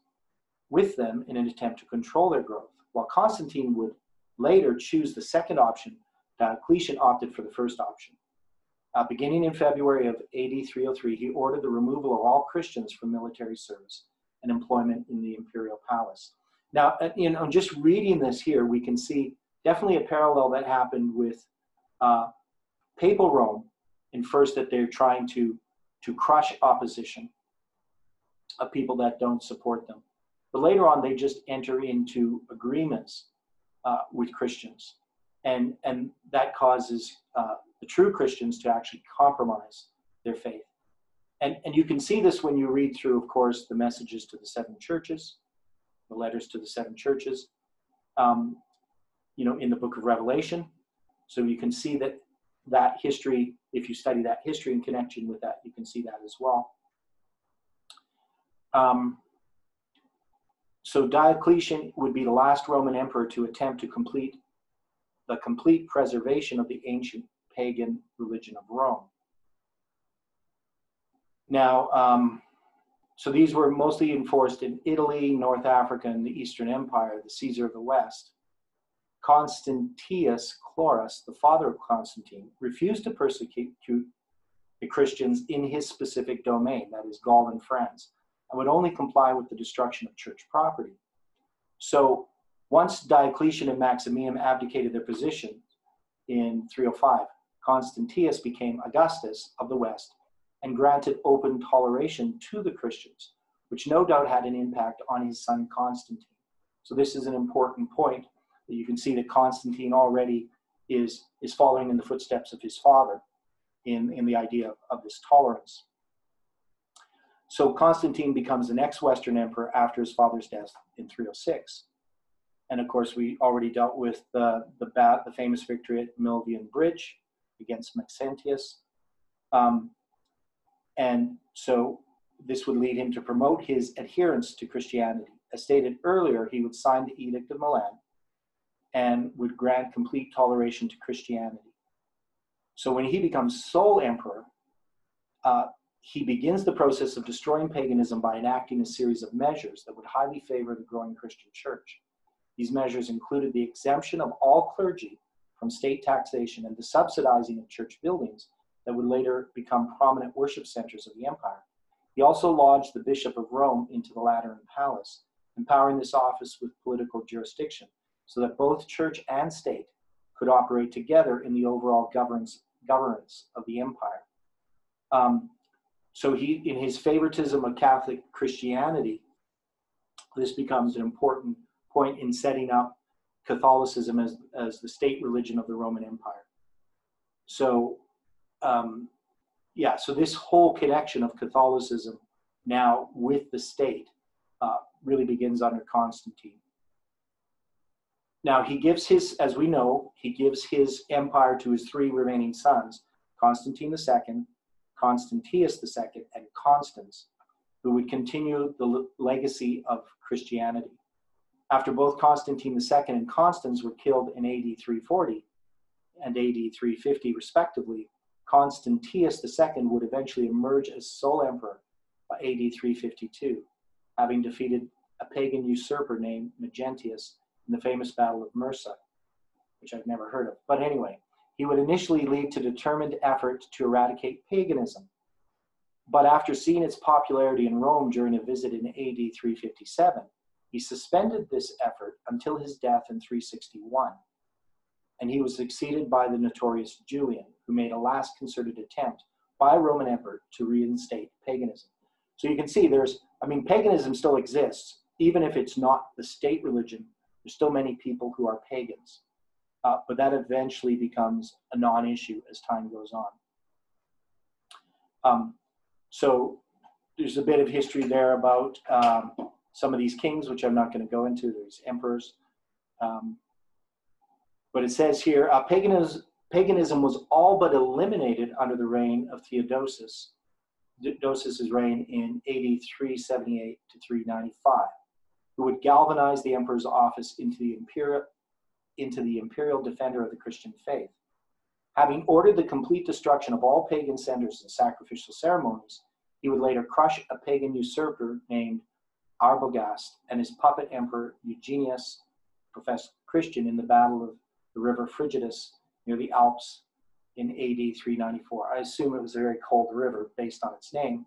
with them in an attempt to control their growth. While Constantine would later choose the second option, Diocletian opted for the first option. Beginning in February of AD 303, he ordered the removal of all Christians from military service and employment in the imperial palace. Now, just reading this here, we can see definitely a parallel that happened with papal Rome, in first that they're trying to crush opposition of people that don't support them. But later on, they just enter into agreements with Christians. And that causes the true Christians to actually compromise their faith. And you can see this when you read through, of course, the messages to the seven churches, the letters to the seven churches, in the book of Revelation. So you can see that history, if you study that history in connection with that, you can see that as well. So Diocletian would be the last Roman emperor to attempt to complete the complete preservation of the ancient pagan religion of Rome. Now, so these were mostly enforced in Italy, North Africa, and the Eastern Empire, the Caesar of the West. Constantius Chlorus, the father of Constantine, refused to persecute the Christians in his specific domain, that is Gaul and France, and would only comply with the destruction of church property. So once Diocletian and Maximian abdicated their position in 305, Constantius became Augustus of the West and granted open toleration to the Christians, which no doubt had an impact on his son Constantine. So this is an important point, that you can see that Constantine already is following in the footsteps of his father in the idea of this tolerance. So Constantine becomes the next Western emperor after his father's death in 306. And of course, we already dealt with the famous victory at Milvian Bridge against Maxentius. And so this would lead him to promote his adherence to Christianity. As stated earlier, he would sign the Edict of Milan and would grant complete toleration to Christianity. So when he becomes sole emperor, he begins the process of destroying paganism by enacting a series of measures that would highly favor the growing Christian church. These measures included the exemption of all clergy from state taxation and the subsidizing of church buildings that would later become prominent worship centers of the empire. He also lodged the Bishop of Rome into the Lateran Palace, empowering this office with political jurisdiction, so that both church and state could operate together in the overall governance of the empire. So he, in his favoritism of Catholic Christianity, this becomes an important point in setting up Catholicism as the state religion of the Roman Empire. So, so this whole connection of Catholicism now with the state really begins under Constantine. Now he gives as we know, he gives his empire to his three remaining sons, Constantine II, Constantius II, and Constans, who would continue the legacy of Christianity. After both Constantine II and Constans were killed in AD 340 and AD 350 respectively, Constantius II would eventually emerge as sole emperor by AD 352, having defeated a pagan usurper named Magnentius in the famous Battle of Mursa, which I've never heard of. But anyway, he would initially lead to determined effort to eradicate paganism. But after seeing its popularity in Rome during a visit in AD 357, he suspended this effort until his death in 361. And he was succeeded by the notorious Julian, who made a last concerted attempt by a Roman emperor to reinstate paganism. So you can see paganism still exists, even if it's not the state religion. There's still many people who are pagans. But that eventually becomes a non-issue as time goes on. So there's a bit of history there about some of these kings, which I'm not going to go into. There's emperors. But it says here, paganism was all but eliminated under the reign of Theodosius. Theodosius' reign in AD 378 to 395, who would galvanize the emperor's office into the imperial defender of the Christian faith. Having ordered the complete destruction of all pagan centers and sacrificial ceremonies, he would later crush a pagan usurper named Arbogast and his puppet emperor Eugenius, professed Christian, in the battle of the river Frigidus near the Alps in AD 394. I assume it was a very cold river based on its name.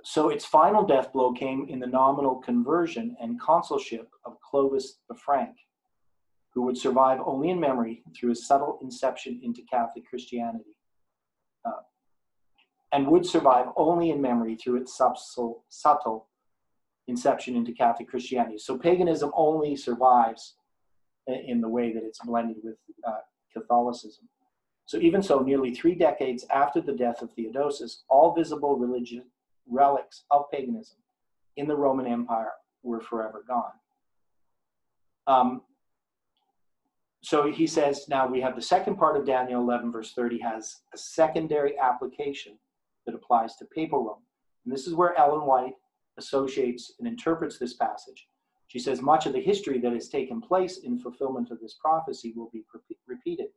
So its final death blow came in the nominal conversion and consulship of Clovis the Frank, who would survive only in memory through his subtle inception into Catholic Christianity, and would survive only in memory through its subtle inception into Catholic Christianity. So paganism only survives in the way that it's blended with Catholicism. So even so, nearly 3 decades after the death of Theodosius, all visible religious relics of paganism in the Roman Empire were forever gone. So he says, now we have the second part of Daniel 11, verse 30, has a secondary application that applies to papal Rome. And this is where Ellen White associates and interprets this passage. She says, much of the history that has taken place in fulfillment of this prophecy will be repeated.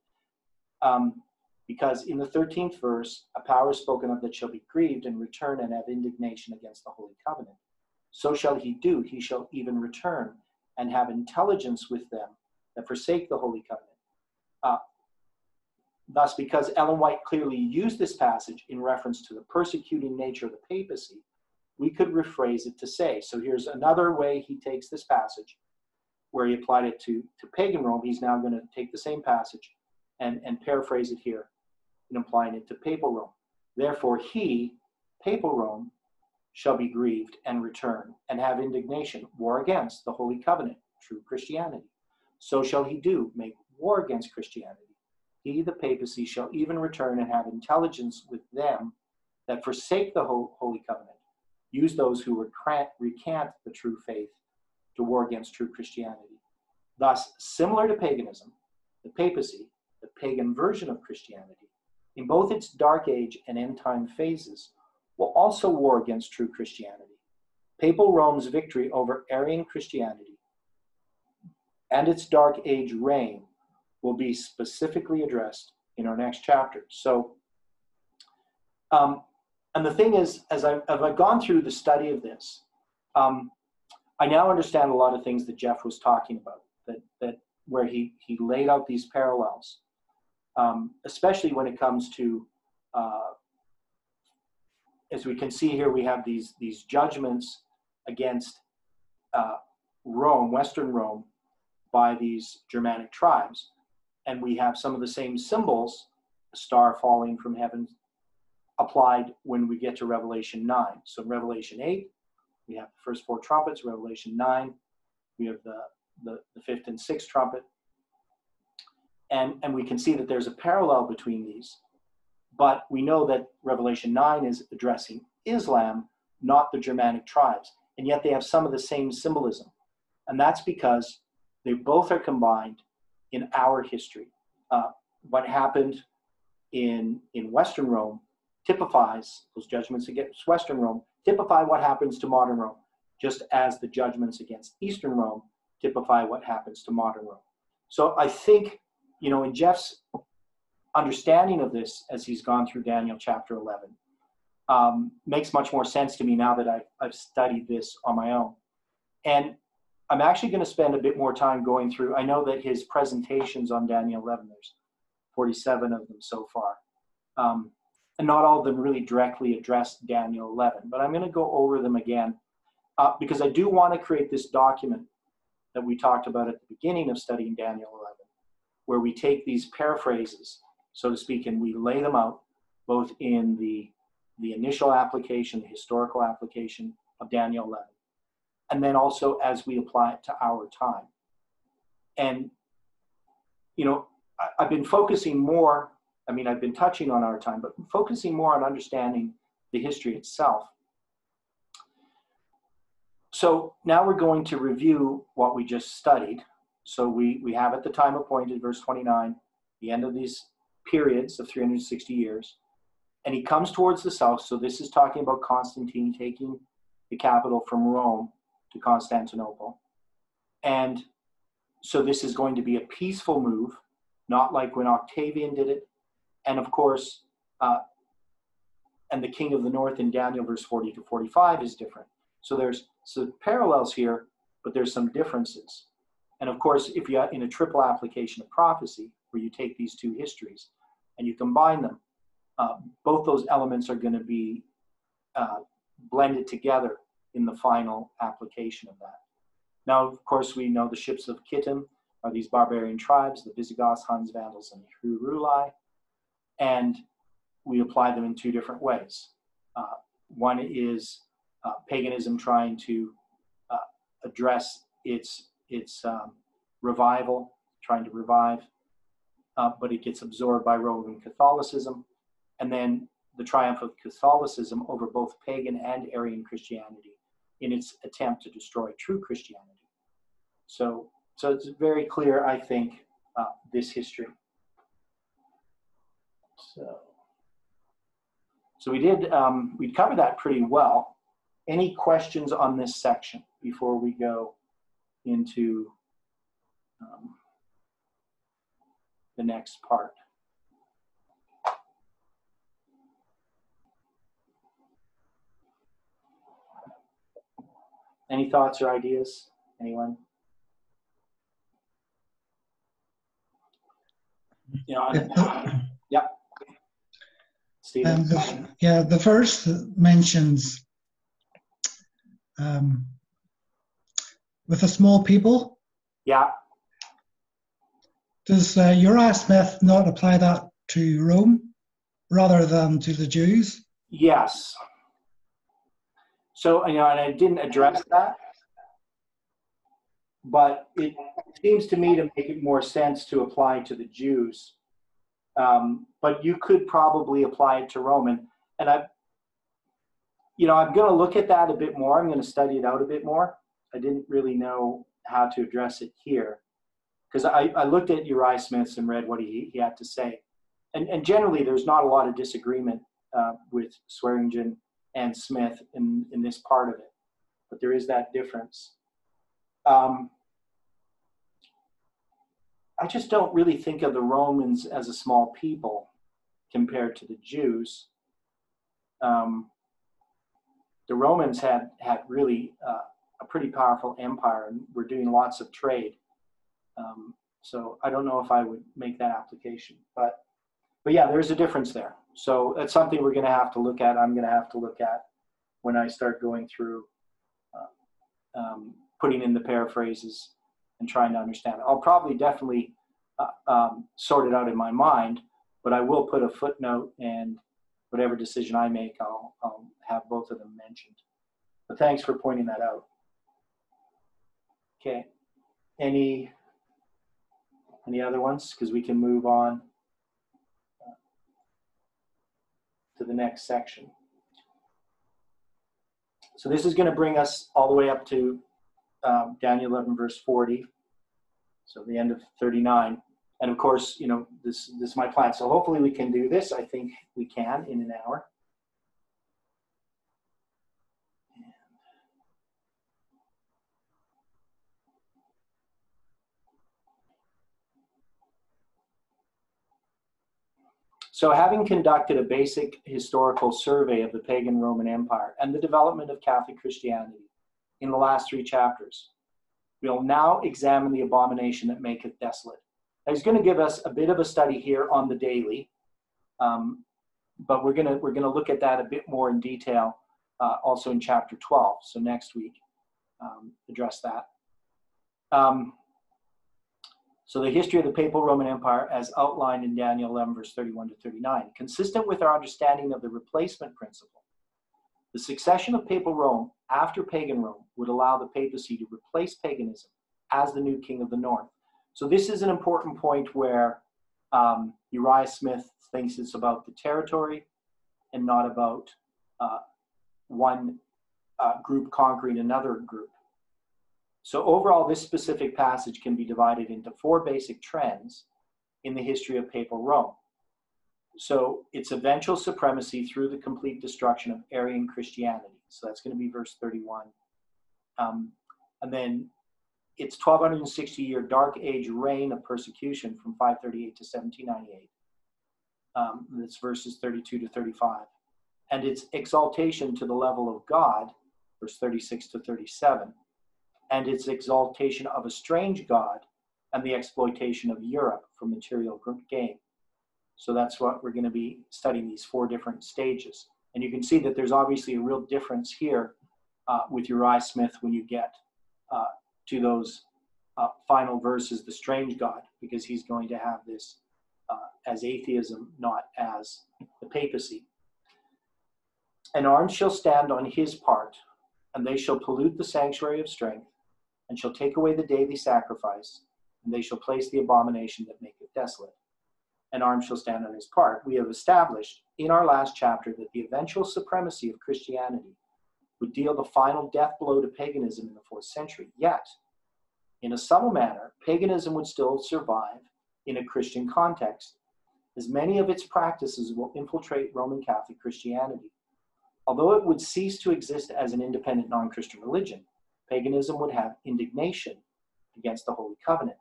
Because in the 13th verse, a power is spoken of that shall be grieved and return and have indignation against the Holy Covenant. So shall he do, he shall even return and have intelligence with them that forsake the Holy Covenant. Thus, because Ellen White clearly used this passage in reference to the persecuting nature of the papacy, we could rephrase it to say, so here's another way he takes this passage where he applied it to pagan Rome. He's now going to take the same passage and paraphrase it here in applying it to papal Rome. Therefore, he, papal Rome, shall be grieved and return and have indignation, war against the Holy Covenant, true Christianity. So shall he do, make war against Christianity. He, the papacy, shall even return and have intelligence with them that forsake the Holy Covenant, use those who recant the true faith to war against true Christianity. Thus, similar to paganism, the papacy, the pagan version of Christianity, in both its Dark Age and end time phases, will also war against true Christianity. Papal Rome's victory over Arian Christianity and its Dark Age reign will be specifically addressed in our next chapter. So, and the thing is, as I've gone through the study of this, I now understand a lot of things that Jeff was talking about, that where he laid out these parallels, especially when it comes to, as we can see here, we have these judgments against Rome, Western Rome, by these Germanic tribes. And we have some of the same symbols, a star falling from heaven, applied when we get to Revelation 9. So in Revelation 8, we have the first 4 trumpets. Revelation 9, we have the 5th and 6th trumpet. And we can see that there's a parallel between these. But we know that Revelation 9 is addressing Islam, not the Germanic tribes. And yet they have some of the same symbolism. And that's because they both are combined in our history. What happened in Western Rome typifies, those judgments against Western Rome typify what happens to modern Rome, just as the judgments against Eastern Rome typify what happens to modern Rome. So I think, in Jeff's understanding of this as he's gone through Daniel chapter 11, makes much more sense to me now that I've studied this on my own. And I'm actually going to spend a bit more time going through, I know that his presentations on Daniel 11, there's 47 of them so far. And not all of them really directly address Daniel 11, but I'm going to go over them again because I do want to create this document that we talked about at the beginning of studying Daniel 11, where we take these paraphrases, so to speak, and we lay them out both in the initial application, the historical application of Daniel 11, and then also as we apply it to our time. And, I've been focusing more, I've been touching on our time, but focusing more on understanding the history itself. So now we're going to review what we just studied. So we have at the time appointed, verse 29, the end of these periods of 360 years. And he comes towards the south. So this is talking about Constantine taking the capital from Rome to Constantinople. And so this is going to be a peaceful move, not like when Octavian did it. And of course, and the king of the north in Daniel verse 40 to 45 is different. So there's some parallels here, but there's some differences. And of course, if you in a triple application of prophecy, where you take these two histories and you combine them, both those elements are going to be blended together in the final application of that. Now, of course, we know the ships of Kittim are these barbarian tribes, the Visigoths, Huns, Vandals, and Heruli, and we apply them in two different ways. One is paganism trying to address its revival, trying to revive, but it gets absorbed by Roman Catholicism, and then the triumph of Catholicism over both pagan and Arian Christianity in its attempt to destroy true Christianity. So it's very clear, I think, this history. So we covered that pretty well. Any questions on this section before we go into the next part? Any thoughts or ideas? Anyone? Yeah. Stephen? The verse mentions with a small people. Yeah. Does Uriah Smith not apply that to Rome rather than to the Jews? Yes. So, and I didn't address that, but it seems to me to make it more sense to apply to the Jews. But you could probably apply it to Rome. And I'm going to look at that a bit more. I'm going to study it out a bit more. I didn't really know how to address it here, because I looked at Uriah Smith's and read what he had to say. And generally, there's not a lot of disagreement with Swearingen and Smith in this part of it. But there is that difference. I just don't really think of the Romans as a small people compared to the Jews. The Romans had really a pretty powerful empire and were doing lots of trade. So I don't know if I would make that application, but yeah, there's a difference there. So that's something we're going to have to look at. I'm going to have to look at when I start going through putting in the paraphrases and trying to understand it. I'll probably definitely sort it out in my mind, but I will put a footnote, and whatever decision I make, I'll have both of them mentioned. But thanks for pointing that out. Okay. Any other ones? Because we can move on to the next section. So this is going to bring us all the way up to Daniel 11, verse 40. So the end of 39. And of course, this is my plan. So hopefully we can do this. I think we can in an hour. So having conducted a basic historical survey of the pagan Roman Empire and the development of Catholic Christianity in the last 3 chapters, we'll now examine the abomination that maketh desolate. Now, he's going to give us a bit of a study here on the daily, but we're going to look at that a bit more in detail also in chapter 12. So next week, address that. So the history of the papal Roman Empire as outlined in Daniel 11, verse 31 to 39, consistent with our understanding of the replacement principle. The succession of papal Rome after pagan Rome would allow the papacy to replace paganism as the new king of the north. So this is an important point where Uriah Smith thinks it's about the territory and not about one group conquering another group. So overall, this specific passage can be divided into 4 basic trends in the history of papal Rome. So its eventual supremacy through the complete destruction of Arian Christianity. So that's going to be verse 31. And then its 1260-year dark age reign of persecution from 538 to 1798. That's verses 32 to 35. And its exaltation to the level of God, verse 36 to 37. And its exaltation of a strange God and the exploitation of Europe for material gain. So that's what we're going to be studying, these 4 different stages. And you can see that there's obviously a real difference here with Uriah Smith when you get to those final verses, the strange God, because he's going to have this as atheism, not as the papacy. And arms shall stand on his part, and they shall pollute the sanctuary of strength, and shall take away the daily sacrifice, and they shall place the abomination that maketh desolate. And arms shall stand on his part. We have established in our last chapter that the eventual supremacy of Christianity would deal the final death blow to paganism in the 4th century. Yet, in a subtle manner, paganism would still survive in a Christian context, as many of its practices will infiltrate Roman Catholic Christianity. Although it would cease to exist as an independent non-Christian religion, paganism would have indignation against the Holy Covenant.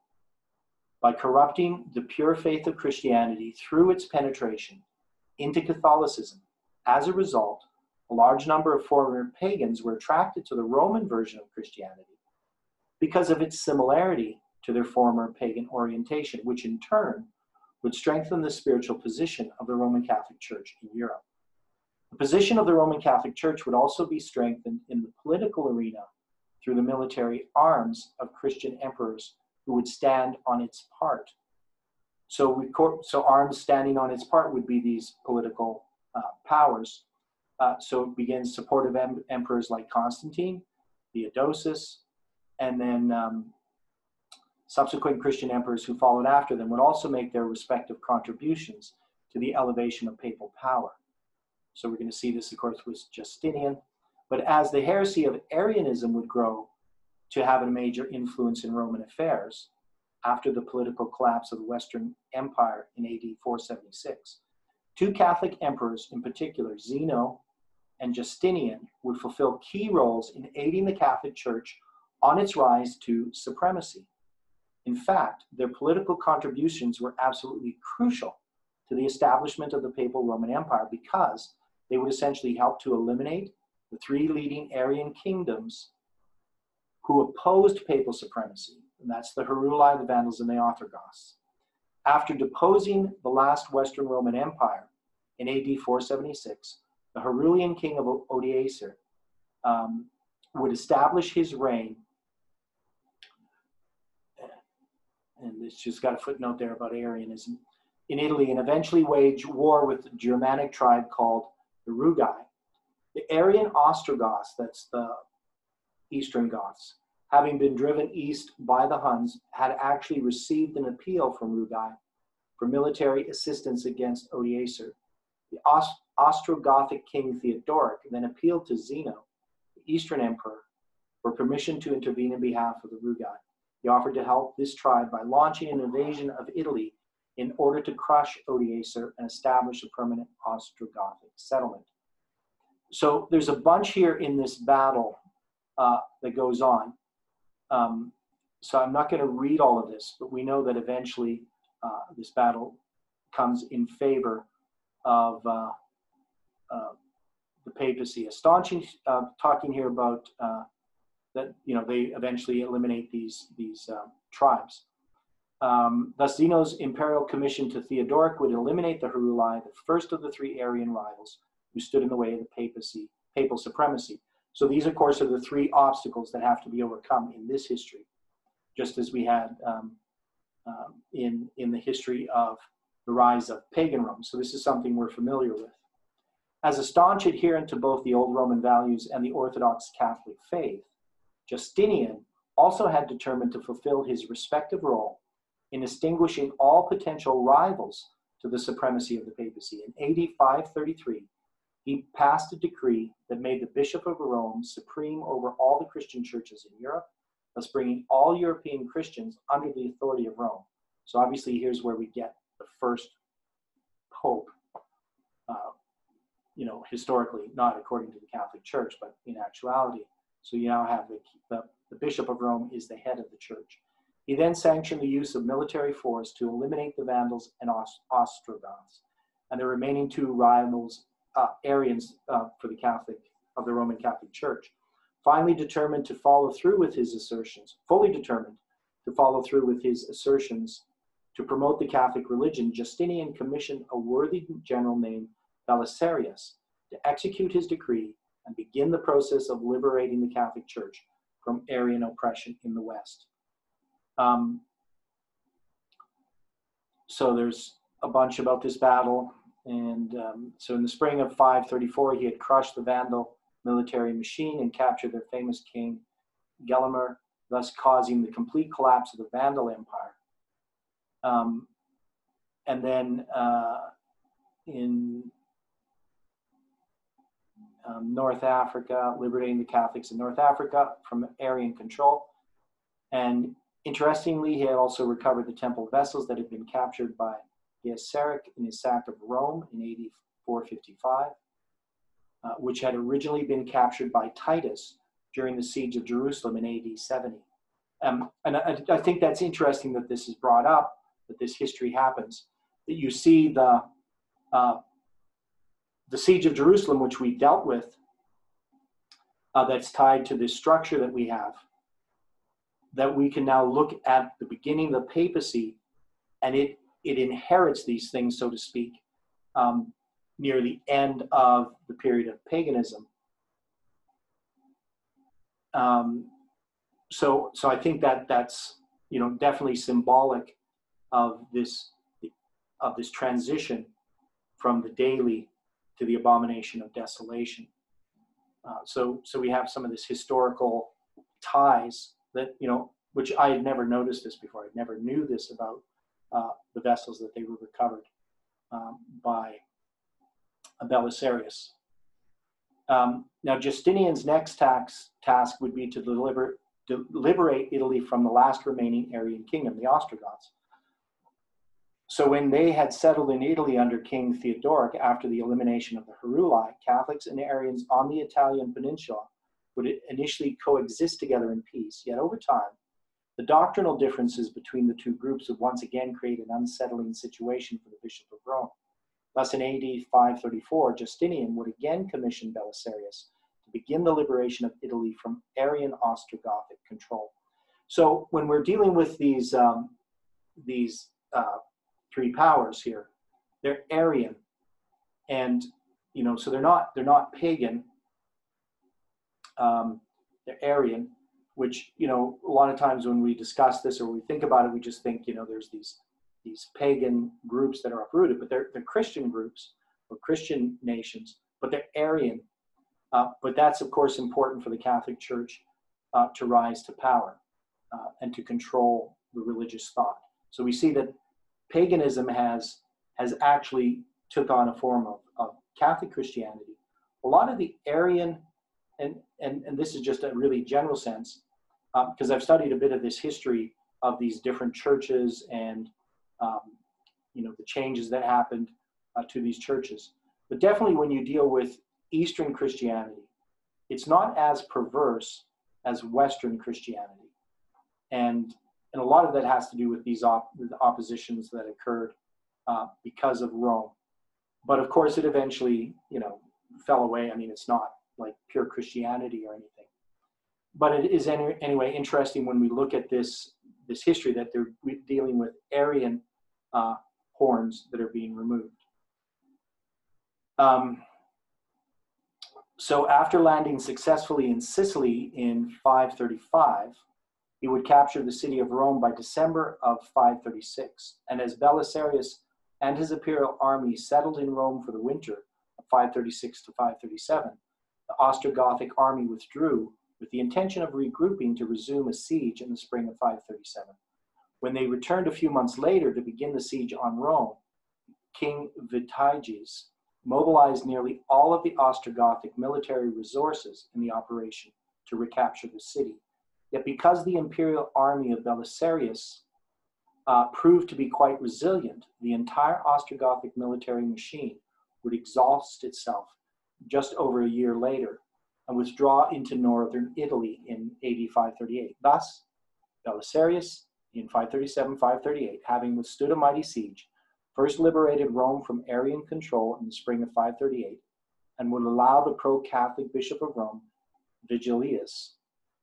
By corrupting the pure faith of Christianity through its penetration into Catholicism, as a result, a large number of former pagans were attracted to the Roman version of Christianity because of its similarity to their former pagan orientation, which in turn would strengthen the spiritual position of the Roman Catholic Church in Europe. The position of the Roman Catholic Church would also be strengthened in the political arena through the military arms of Christian emperors who would stand on its part. So arms standing on its part would be these political powers. So it begins supportive emperors like Constantine, Theodosius, and then subsequent Christian emperors who followed after them would also make their respective contributions to the elevation of papal power. So we're going to see this, of course, with Justinian. But as the heresy of Arianism would grow to have a major influence in Roman affairs after the political collapse of the Western Empire in AD 476, 2 Catholic emperors in particular, Zeno and Justinian, would fulfill key roles in aiding the Catholic Church on its rise to supremacy. In fact, their political contributions were absolutely crucial to the establishment of the Papal Roman Empire because they would essentially help to eliminate the 3 leading Arian kingdoms who opposed papal supremacy, and that's the Heruli, the Vandals, and the Ostrogoths. After deposing the last Western Roman Empire in AD 476, the Herulian king of Odoacer would establish his reign, and it's just got a footnote there about Arianism, in Italy, and eventually wage war with the Germanic tribe called the Rugai. The Arian Ostrogoths, that's the Eastern Goths, having been driven east by the Huns, had actually received an appeal from Rugai for military assistance against Odoacer. The Ostrogothic king Theodoric then appealed to Zeno, the Eastern emperor, for permission to intervene in behalf of the Rugai. He offered to help this tribe by launching an invasion of Italy in order to crush Odoacer and establish a permanent Ostrogothic settlement. So there's a bunch here in this battle that goes on. So I'm not going to read all of this, but we know that eventually this battle comes in favor of the papacy. Astonishing, talking here about that, they eventually eliminate these tribes. Thus, Zeno's imperial commission to Theodoric would eliminate the Heruli, the first of the 3 Arian rivals who stood in the way of the papal supremacy. So these, of course, are the 3 obstacles that have to be overcome in this history, just as we had in the history of the rise of pagan Rome. So this is something we're familiar with. As a staunch adherent to both the old Roman values and the Orthodox Catholic faith, Justinian also had determined to fulfill his respective role in extinguishing all potential rivals to the supremacy of the papacy. In AD 533, he passed a decree that made the Bishop of Rome supreme over all the Christian churches in Europe, thus bringing all European Christians under the authority of Rome. So obviously here's where we get the first pope, historically, not according to the Catholic Church, but in actuality. So you now have the Bishop of Rome is the head of the church. He then sanctioned the use of military force to eliminate the Vandals and Ostrogoths, and the remaining two rivals, Arians, for the Roman Catholic Church. Finally determined to follow through with his assertions, fully determined to follow through with his assertions to promote the Catholic religion, Justinian commissioned a worthy general named Belisarius to execute his decree and begin the process of liberating the Catholic Church from Arian oppression in the West. So there's a bunch about this battle. And so in the spring of 534, he had crushed the Vandal military machine and captured their famous king, Gelimer, thus causing the complete collapse of the Vandal Empire. And then in North Africa, liberating the Catholics in North Africa from Arian control. And interestingly, he had also recovered the temple vessels that had been captured by Genseric in his sack of Rome in AD 455, which had originally been captured by Titus during the siege of Jerusalem in AD 70. And I think that's interesting that this is brought up, that this history happens, that you see the siege of Jerusalem, which we dealt with, that's tied to this structure that we have, that we can now look at the beginning of the papacy, and it inherits these things, so to speak, near the end of the period of paganism. So I think that's definitely symbolic of this transition from the daily to the abomination of desolation. So we have some of this historical ties that, which I had never noticed this before. I never knew this about the vessels that they were recovered by Belisarius. Now Justinian's next task would be to liberate Italy from the last remaining Arian kingdom, the Ostrogoths. So when they had settled in Italy under King Theodoric after the elimination of the Heruli, Catholics and Arians on the Italian peninsula would initially coexist together in peace. Yet over time, the doctrinal differences between the two groups would once again create an unsettling situation for the Bishop of Rome. Thus in AD 534, Justinian would again commission Belisarius to begin the liberation of Italy from Arian Ostrogothic control. So when we're dealing with these three powers here, they're Arian, and so they're not pagan. They're Arian, which a lot of times when we discuss this or we think about it, we just think there's these pagan groups that are uprooted, but they're Christian groups or Christian nations, but they're Arian. But that's of course important for the Catholic Church to rise to power and to control the religious thought. So we see that paganism has actually took on a form of Catholic Christianity. A lot of the Arian, and this is just a really general sense, because I've studied a bit of this history of these different churches and the changes that happened to these churches. But definitely when you deal with Eastern Christianity, it's not as perverse as Western Christianity. And a lot of that has to do with these oppositions that occurred because of Rome. But of course, it eventually, fell away. I mean, it's not like pure Christianity or anything. But it is anyway interesting when we look at this history that they're dealing with Arian horns that are being removed. So after landing successfully in Sicily in 535, he would capture the city of Rome by December of 536. And as Belisarius and his imperial army settled in Rome for the winter of 536 to 537, the Ostrogothic army withdrew with the intention of regrouping to resume a siege in the spring of 537. When they returned a few months later to begin the siege on Rome, King Vitiges mobilized nearly all of the Ostrogothic military resources in the operation to recapture the city. Yet because the imperial army of Belisarius proved to be quite resilient, the entire Ostrogothic military machine would exhaust itself just over a year later and withdraw into northern Italy in AD 538. Thus, Belisarius, in 537-538, having withstood a mighty siege, first liberated Rome from Arian control in the spring of 538, and would allow the pro-Catholic Bishop of Rome, Vigilius,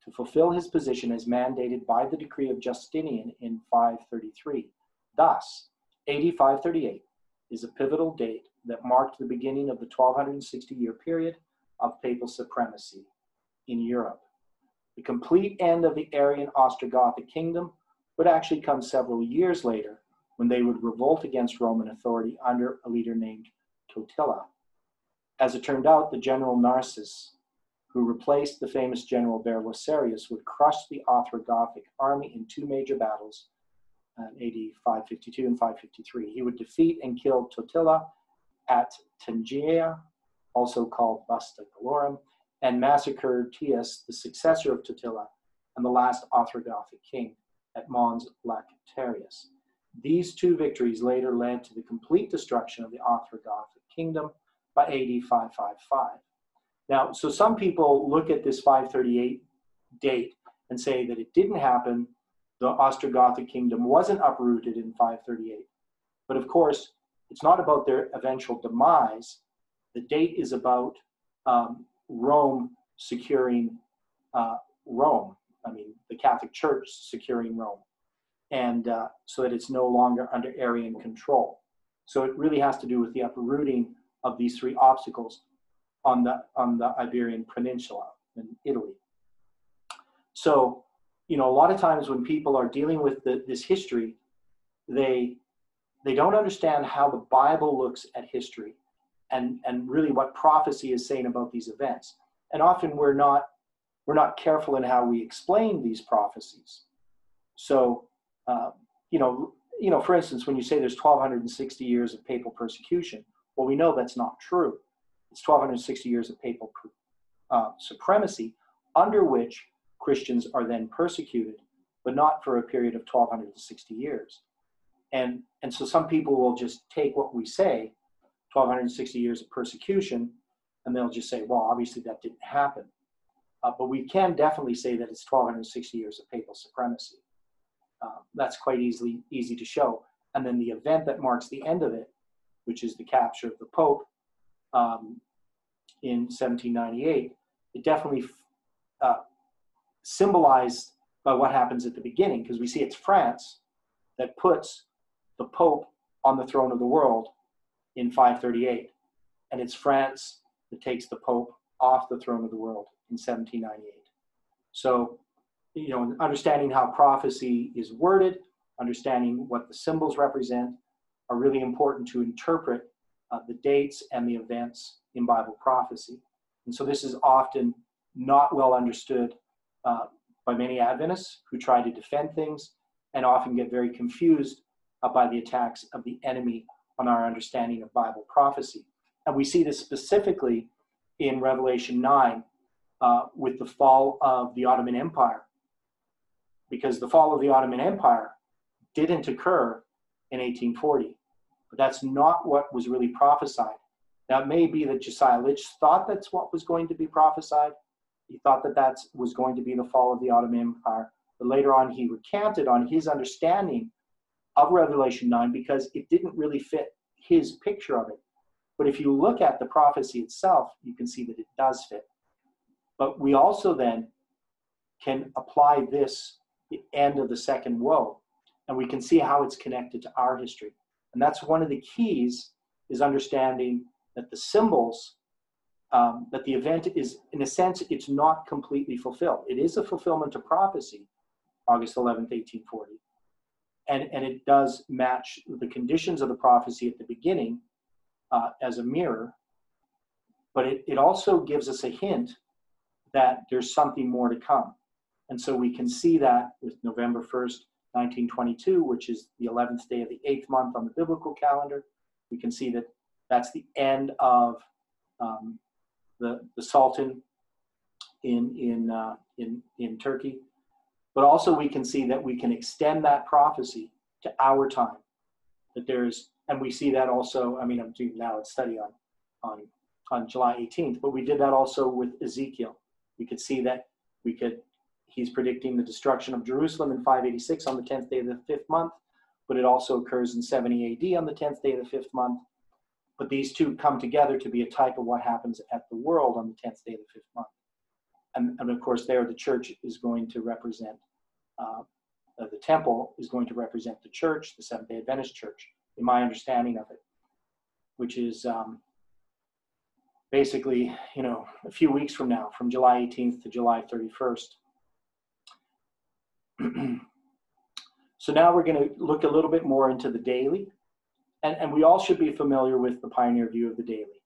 to fulfill his position as mandated by the decree of Justinian in 533. Thus, AD 538 is a pivotal date that marked the beginning of the 1260-year period of papal supremacy in Europe. The complete end of the Arian Ostrogothic kingdom would actually come several years later, when they would revolt against Roman authority under a leader named Totila. As it turned out, the general Narses, who replaced the famous general Belisarius, would crush the Ostrogothic army in two major battles, AD 552 and 553. He would defeat and kill Totila at Tangier, also called Vasta Galorum, and massacre Tias, the successor of Totila and the last Ostrogothic king, at Mons Lactarius. These two victories later led to the complete destruction of the Ostrogothic kingdom by AD 555. Now, so some people look at this 538 date and say that it didn't happen, the Ostrogothic kingdom wasn't uprooted in 538. But of course, it's not about their eventual demise. The date is about Rome securing Rome. I mean, the Catholic Church securing Rome, and so that it's no longer under Arian control. So it really has to do with the uprooting of these three obstacles on the Iberian Peninsula in Italy. So, you know, a lot of times when people are dealing with this history, they don't understand how the Bible looks at history and really what prophecy is saying about these events. And often we're not careful in how we explain these prophecies. So, you know, for instance, when you say there's 1,260 years of papal persecution, well, we know that's not true. It's 1,260 years of papal supremacy, under which Christians are then persecuted, but not for a period of 1,260 years. And so some people will just take what we say, 1,260 years of persecution, and they'll just say, well, obviously that didn't happen. But we can definitely say that it's 1,260 years of papal supremacy. That's quite easy to show. And then the event that marks the end of it, which is the capture of the Pope in 1798, it definitely symbolized by what happens at the beginning, because we see it's France that puts the Pope on the throne of the world in 538. And it's France that takes the Pope off the throne of the world in 1798. So, you know, understanding how prophecy is worded, understanding what the symbols represent, are really important to interpret the dates and the events in Bible prophecy. And so this is often not well understood by many Adventists who try to defend things and often get very confused by the attacks of the enemy on our understanding of Bible prophecy. And we see this specifically in Revelation 9 with the fall of the Ottoman Empire, because the fall of the Ottoman Empire didn't occur in 1840, but that's not what was really prophesied. Now, it may be that Josiah Litch thought that's what was going to be prophesied. He thought that was going to be the fall of the Ottoman Empire, but later on he recanted on his understanding of Revelation 9 because it didn't really fit his picture of it. But if you look at the prophecy itself, you can see that it does fit. But we also then can apply this, the end of the second woe, and we can see how it's connected to our history. And that's one of the keys, is understanding that the symbols, that the event is, in a sense, it's not completely fulfilled. It is a fulfillment of prophecy, August 11th, 1840. And it does match the conditions of the prophecy at the beginning as a mirror, but it also gives us a hint that there's something more to come. And so we can see that with November 1st, 1922, which is the 11th day of the 8th month on the biblical calendar. We can see that that's the end of the Sultan in Turkey. But also we can see that we can extend that prophecy to our time. That there's, and we see that also, I mean, I'm doing now a study on July 18th, but we did that also with Ezekiel. We could see that he's predicting the destruction of Jerusalem in 586 on the 10th day of the 5th month, but it also occurs in 70 AD on the 10th day of the 5th month. But these two come together to be a type of what happens at the world on the 10th day of the 5th month. And of course, there the church is going to represent, the temple is going to represent the church, the Seventh-day Adventist church, in my understanding of it, which is basically, a few weeks from now, from July 18th to July 31st. So now we're going to look a little bit more into the daily. And we all should be familiar with the pioneer view of the daily.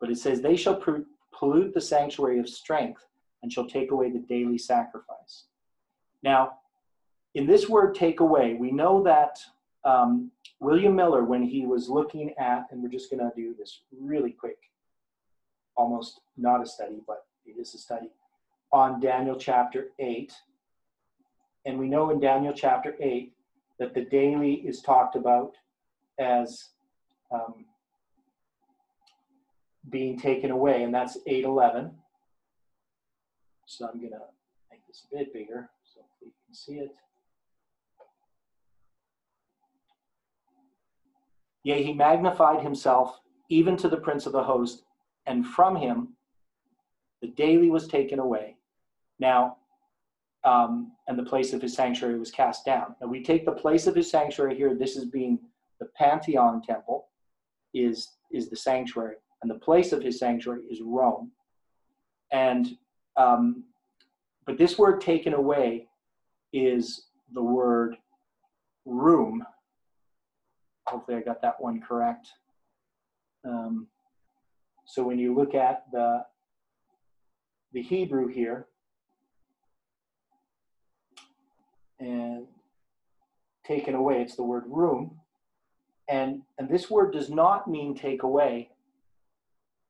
But it says, they shall pollute the sanctuary of strength and shall take away the daily sacrifice. Now, in this word take away, we know that William Miller, when he was looking at, and we're just going to do this really quick, almost not a study, but it is a study, on Daniel chapter 8. And we know in Daniel chapter 8 that the daily is talked about as being taken away, and that's 8:11. So I'm going to make this a bit bigger so you can see it. Yea, he magnified himself even to the prince of the host, and from him the daily was taken away. Now, and the place of his sanctuary was cast down. Now we take the place of his sanctuary here. This is being the Pantheon temple is the sanctuary, and the place of his sanctuary is Rome. And but this word taken away is the word room. Hopefully I got that one correct. So when you look at the Hebrew here, and taken away, it's the word room. And this word does not mean take away.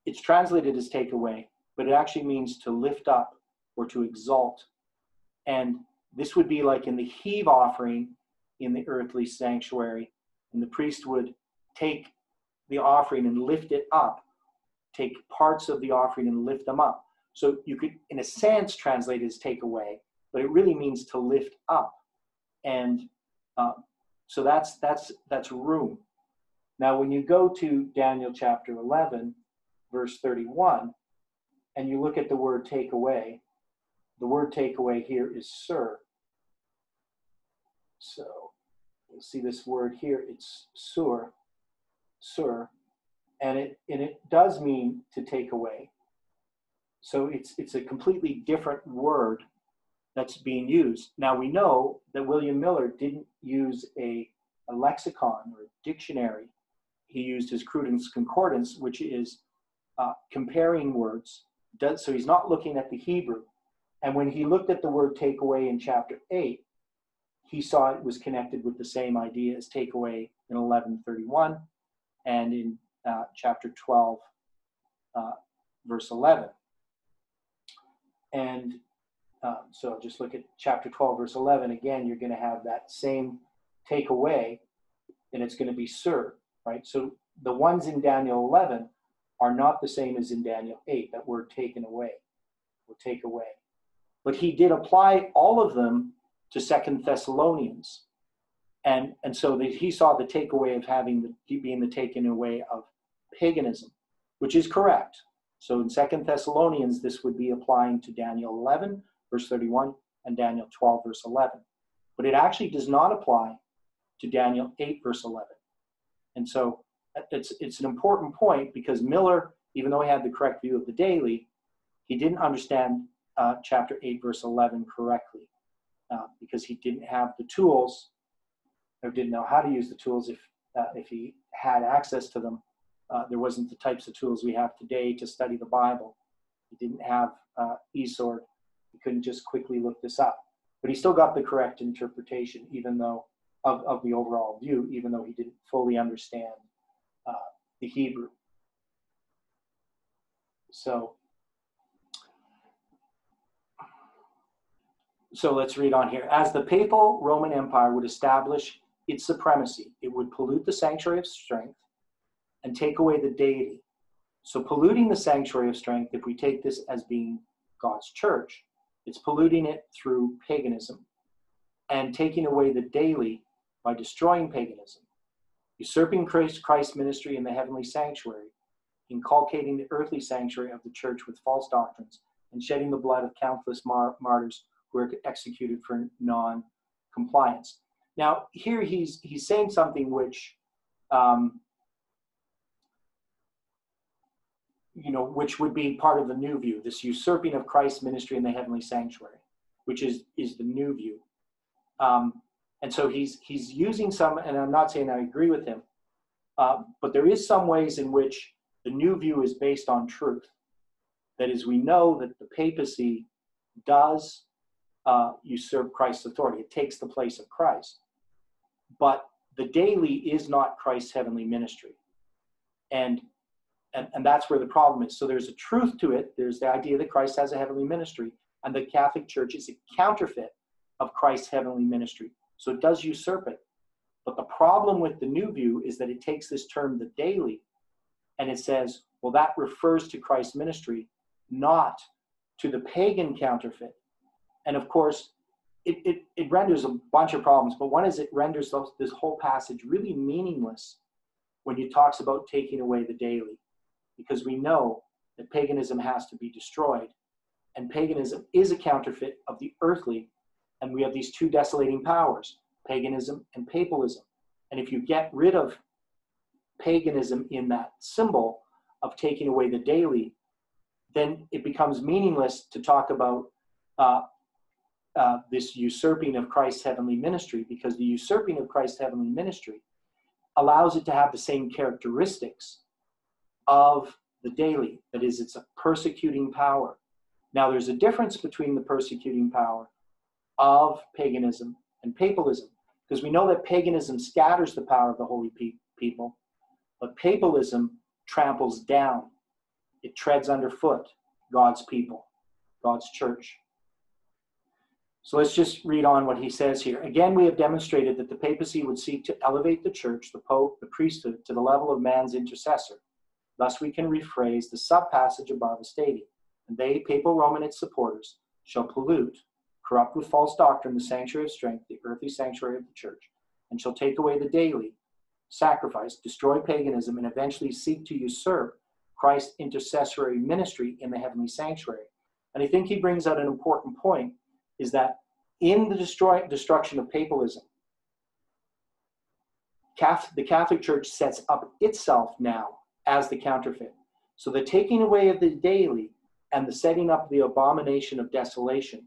It's translated as take away, but it actually means to lift up or to exalt. And this would be like in the heave offering in the earthly sanctuary. And the priest would take the offering and lift it up, take parts of the offering and lift them up. So you could, in a sense, translate it as take away, but it really means to lift up. And so that's room. Now, when you go to Daniel chapter 11, verse 31, and you look at the word take away, the word take away here is sur. So you'll see this word here, it's sur, and it does mean to take away. So it's a completely different word that's being used. Now we know that William Miller didn't use a lexicon or a dictionary. He used his Cruden's Concordance, which is comparing words. So he's not looking at the Hebrew. And when he looked at the word take away in chapter 8, he saw it was connected with the same idea as take away in 11:31 and in chapter 12, verse 11. And so just look at chapter 12, verse 11. Again, you're going to have that same take away, and it's going to be sur, right? So the ones in Daniel 11 are not the same as in Daniel 8, that word taken away, or take away. But he did apply all of them to 2 Thessalonians. And so that he saw the takeaway of being the taken away of paganism, which is correct. So in 2 Thessalonians, this would be applying to Daniel 11, verse 31, and Daniel 12, verse 11. But it actually does not apply to Daniel 8, verse 11. And so it's an important point, because Miller, even though he had the correct view of the daily, he didn't understand chapter 8, verse 11 correctly, because he didn't have the tools, or didn't know how to use the tools if he had access to them. There wasn't the types of tools we have today to study the Bible. He didn't have eSword. He couldn't just quickly look this up. But he still got the correct interpretation, even though of the overall view, even though he didn't fully understand the Hebrew. So So let's read on here. As the papal Roman Empire would establish its supremacy, it would pollute the sanctuary of strength and take away the deity. So polluting the sanctuary of strength, if we take this as being God's church, it's polluting it through paganism and taking away the daily by destroying paganism, usurping Christ's ministry in the heavenly sanctuary, inculcating the earthly sanctuary of the church with false doctrines, and shedding the blood of countless martyrs who were executed for non-compliance. Now, here he's saying something which, which would be part of the new view, this usurping of Christ's ministry in the heavenly sanctuary, which is the new view. And so he's using some, and I'm not saying I agree with him, but there is some ways in which the new view is based on truth. That is, we know that the papacy does usurp Christ's authority. It takes the place of Christ. But the daily is not Christ's heavenly ministry. And that's where the problem is. So there's a truth to it. There's the idea that Christ has a heavenly ministry, and the Catholic Church is a counterfeit of Christ's heavenly ministry. So it does usurp it. But the problem with the new view is that it takes this term, the daily, and it says, well, that refers to Christ's ministry, not to the pagan counterfeit. And of course, it renders a bunch of problems. But one is it renders this whole passage really meaningless when it talks about taking away the daily. Because we know that paganism has to be destroyed. And paganism is a counterfeit of the earthly. And we have these two desolating powers, paganism and papalism. And if you get rid of paganism in that symbol of taking away the daily, then it becomes meaningless to talk about this usurping of Christ's heavenly ministry, because the usurping of Christ's heavenly ministry allows it to have the same characteristics of the daily. That is, it's a persecuting power. Now, there's a difference between the persecuting power of paganism and papalism, because we know that paganism scatters the power of the holy people, but papalism tramples down. It treads underfoot God's people, God's church. So let's just read on what he says here. Again, we have demonstrated that the papacy would seek to elevate the church, the pope, the priesthood, to the level of man's intercessor. Thus we can rephrase the sub-passage above as stating, and they, papal Rome and its supporters, shall pollute, corrupt with false doctrine, the sanctuary of strength, the earthly sanctuary of the church, and shall take away the daily sacrifice, destroy paganism, and eventually seek to usurp Christ's intercessory ministry in the heavenly sanctuary. And I think he brings out an important point, is that in the destruction of papalism, the Catholic Church sets up itself now as the counterfeit. So the taking away of the daily and the setting up the abomination of desolation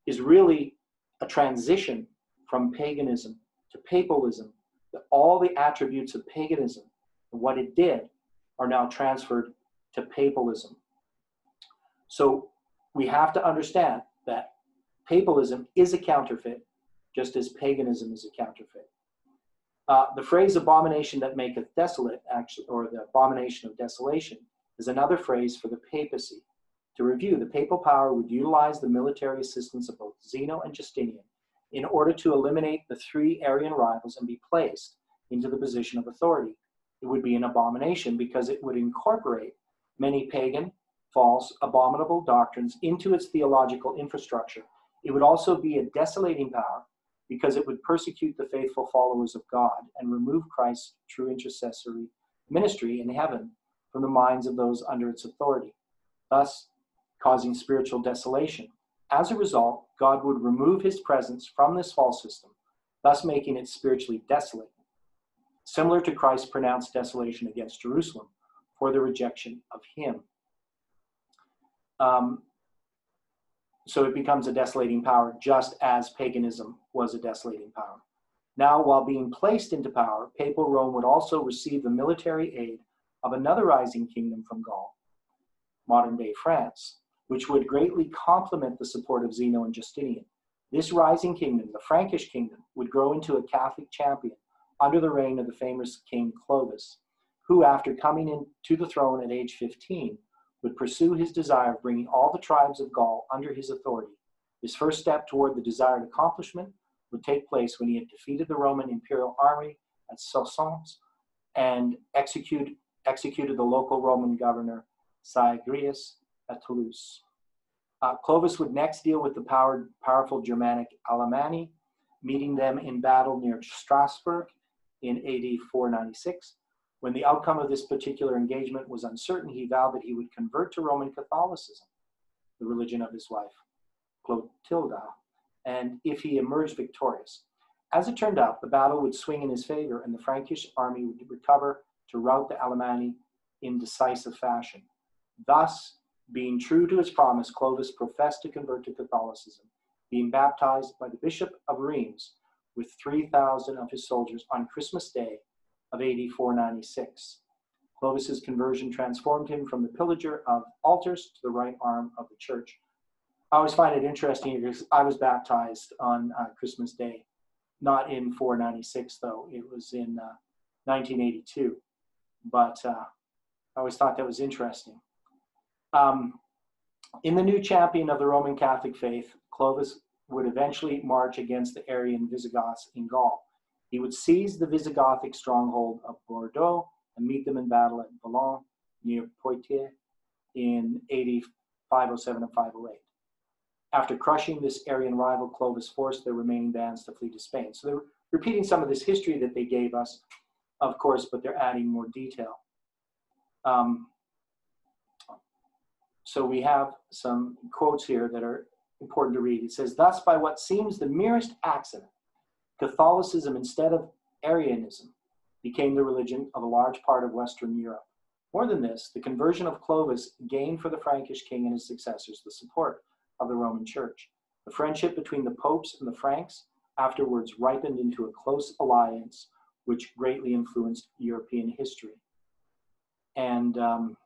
is really a transition from paganism to papalism. That all the attributes of paganism and what it did are now transferred to papalism. So we have to understand that papalism is a counterfeit, just as paganism is a counterfeit. The phrase abomination that maketh desolate, actually, or the abomination of desolation, is another phrase for the papacy. To review, the papal power would utilize the military assistance of both Zeno and Justinian in order to eliminate the three Arian rivals and be placed into the position of authority. It would be an abomination because it would incorporate many pagan, false, abominable doctrines into its theological infrastructure. It would also be a desolating power because it would persecute the faithful followers of God and remove Christ's true intercessory ministry in heaven from the minds of those under its authority, thus causing spiritual desolation. As a result, God would remove his presence from this false system, thus making it spiritually desolate, similar to Christ's pronounced desolation against Jerusalem for the rejection of him. So it becomes a desolating power, just as paganism was a desolating power. Now, while being placed into power, papal Rome would also receive the military aid of another rising kingdom from Gaul, modern-day France, which would greatly complement the support of Zeno and Justinian. This rising kingdom, the Frankish kingdom, would grow into a Catholic champion under the reign of the famous King Clovis, who, after coming into the throne at age 15, would pursue his desire of bringing all the tribes of Gaul under his authority His first step toward the desired accomplishment would take place when he had defeated the Roman imperial army at Soissons and executed the local Roman governor Syagrius at Toulouse. Clovis would next deal with the powerful Germanic Alemanni, meeting them in battle near Strasbourg in AD 496. When the outcome of this particular engagement was uncertain, he vowed that he would convert to Roman Catholicism, the religion of his wife, Clotilda, and if he emerged victorious. As it turned out, the battle would swing in his favor, and the Frankish army would recover to rout the Alemanni in decisive fashion. Thus, being true to his promise, Clovis professed to convert to Catholicism, being baptized by the Bishop of Reims with 3,000 of his soldiers on Christmas Day of AD 496. Clovis's conversion transformed him from the pillager of altars to the right arm of the church. I always find it interesting because I was baptized on Christmas Day, not in 496 though, it was in 1982, but I always thought that was interesting. In the new champion of the Roman Catholic faith, Clovis would eventually march against the Arian Visigoths in Gaul. He would seize the Visigothic stronghold of Bordeaux and meet them in battle at Boulogne near Poitiers in AD 507 and 508. After crushing this Arian rival, Clovis forced their remaining bands to flee to Spain. So they're repeating some of this history that they gave us, of course, but they're adding more detail. So we have some quotes here that are important to read. It says, "Thus, by what seems the merest accident, Catholicism instead of Arianism became the religion of a large part of Western Europe. More than this, the conversion of Clovis gained for the Frankish king and his successors the support of the Roman Church. The friendship between the popes and the Franks afterwards ripened into a close alliance which greatly influenced European history." And the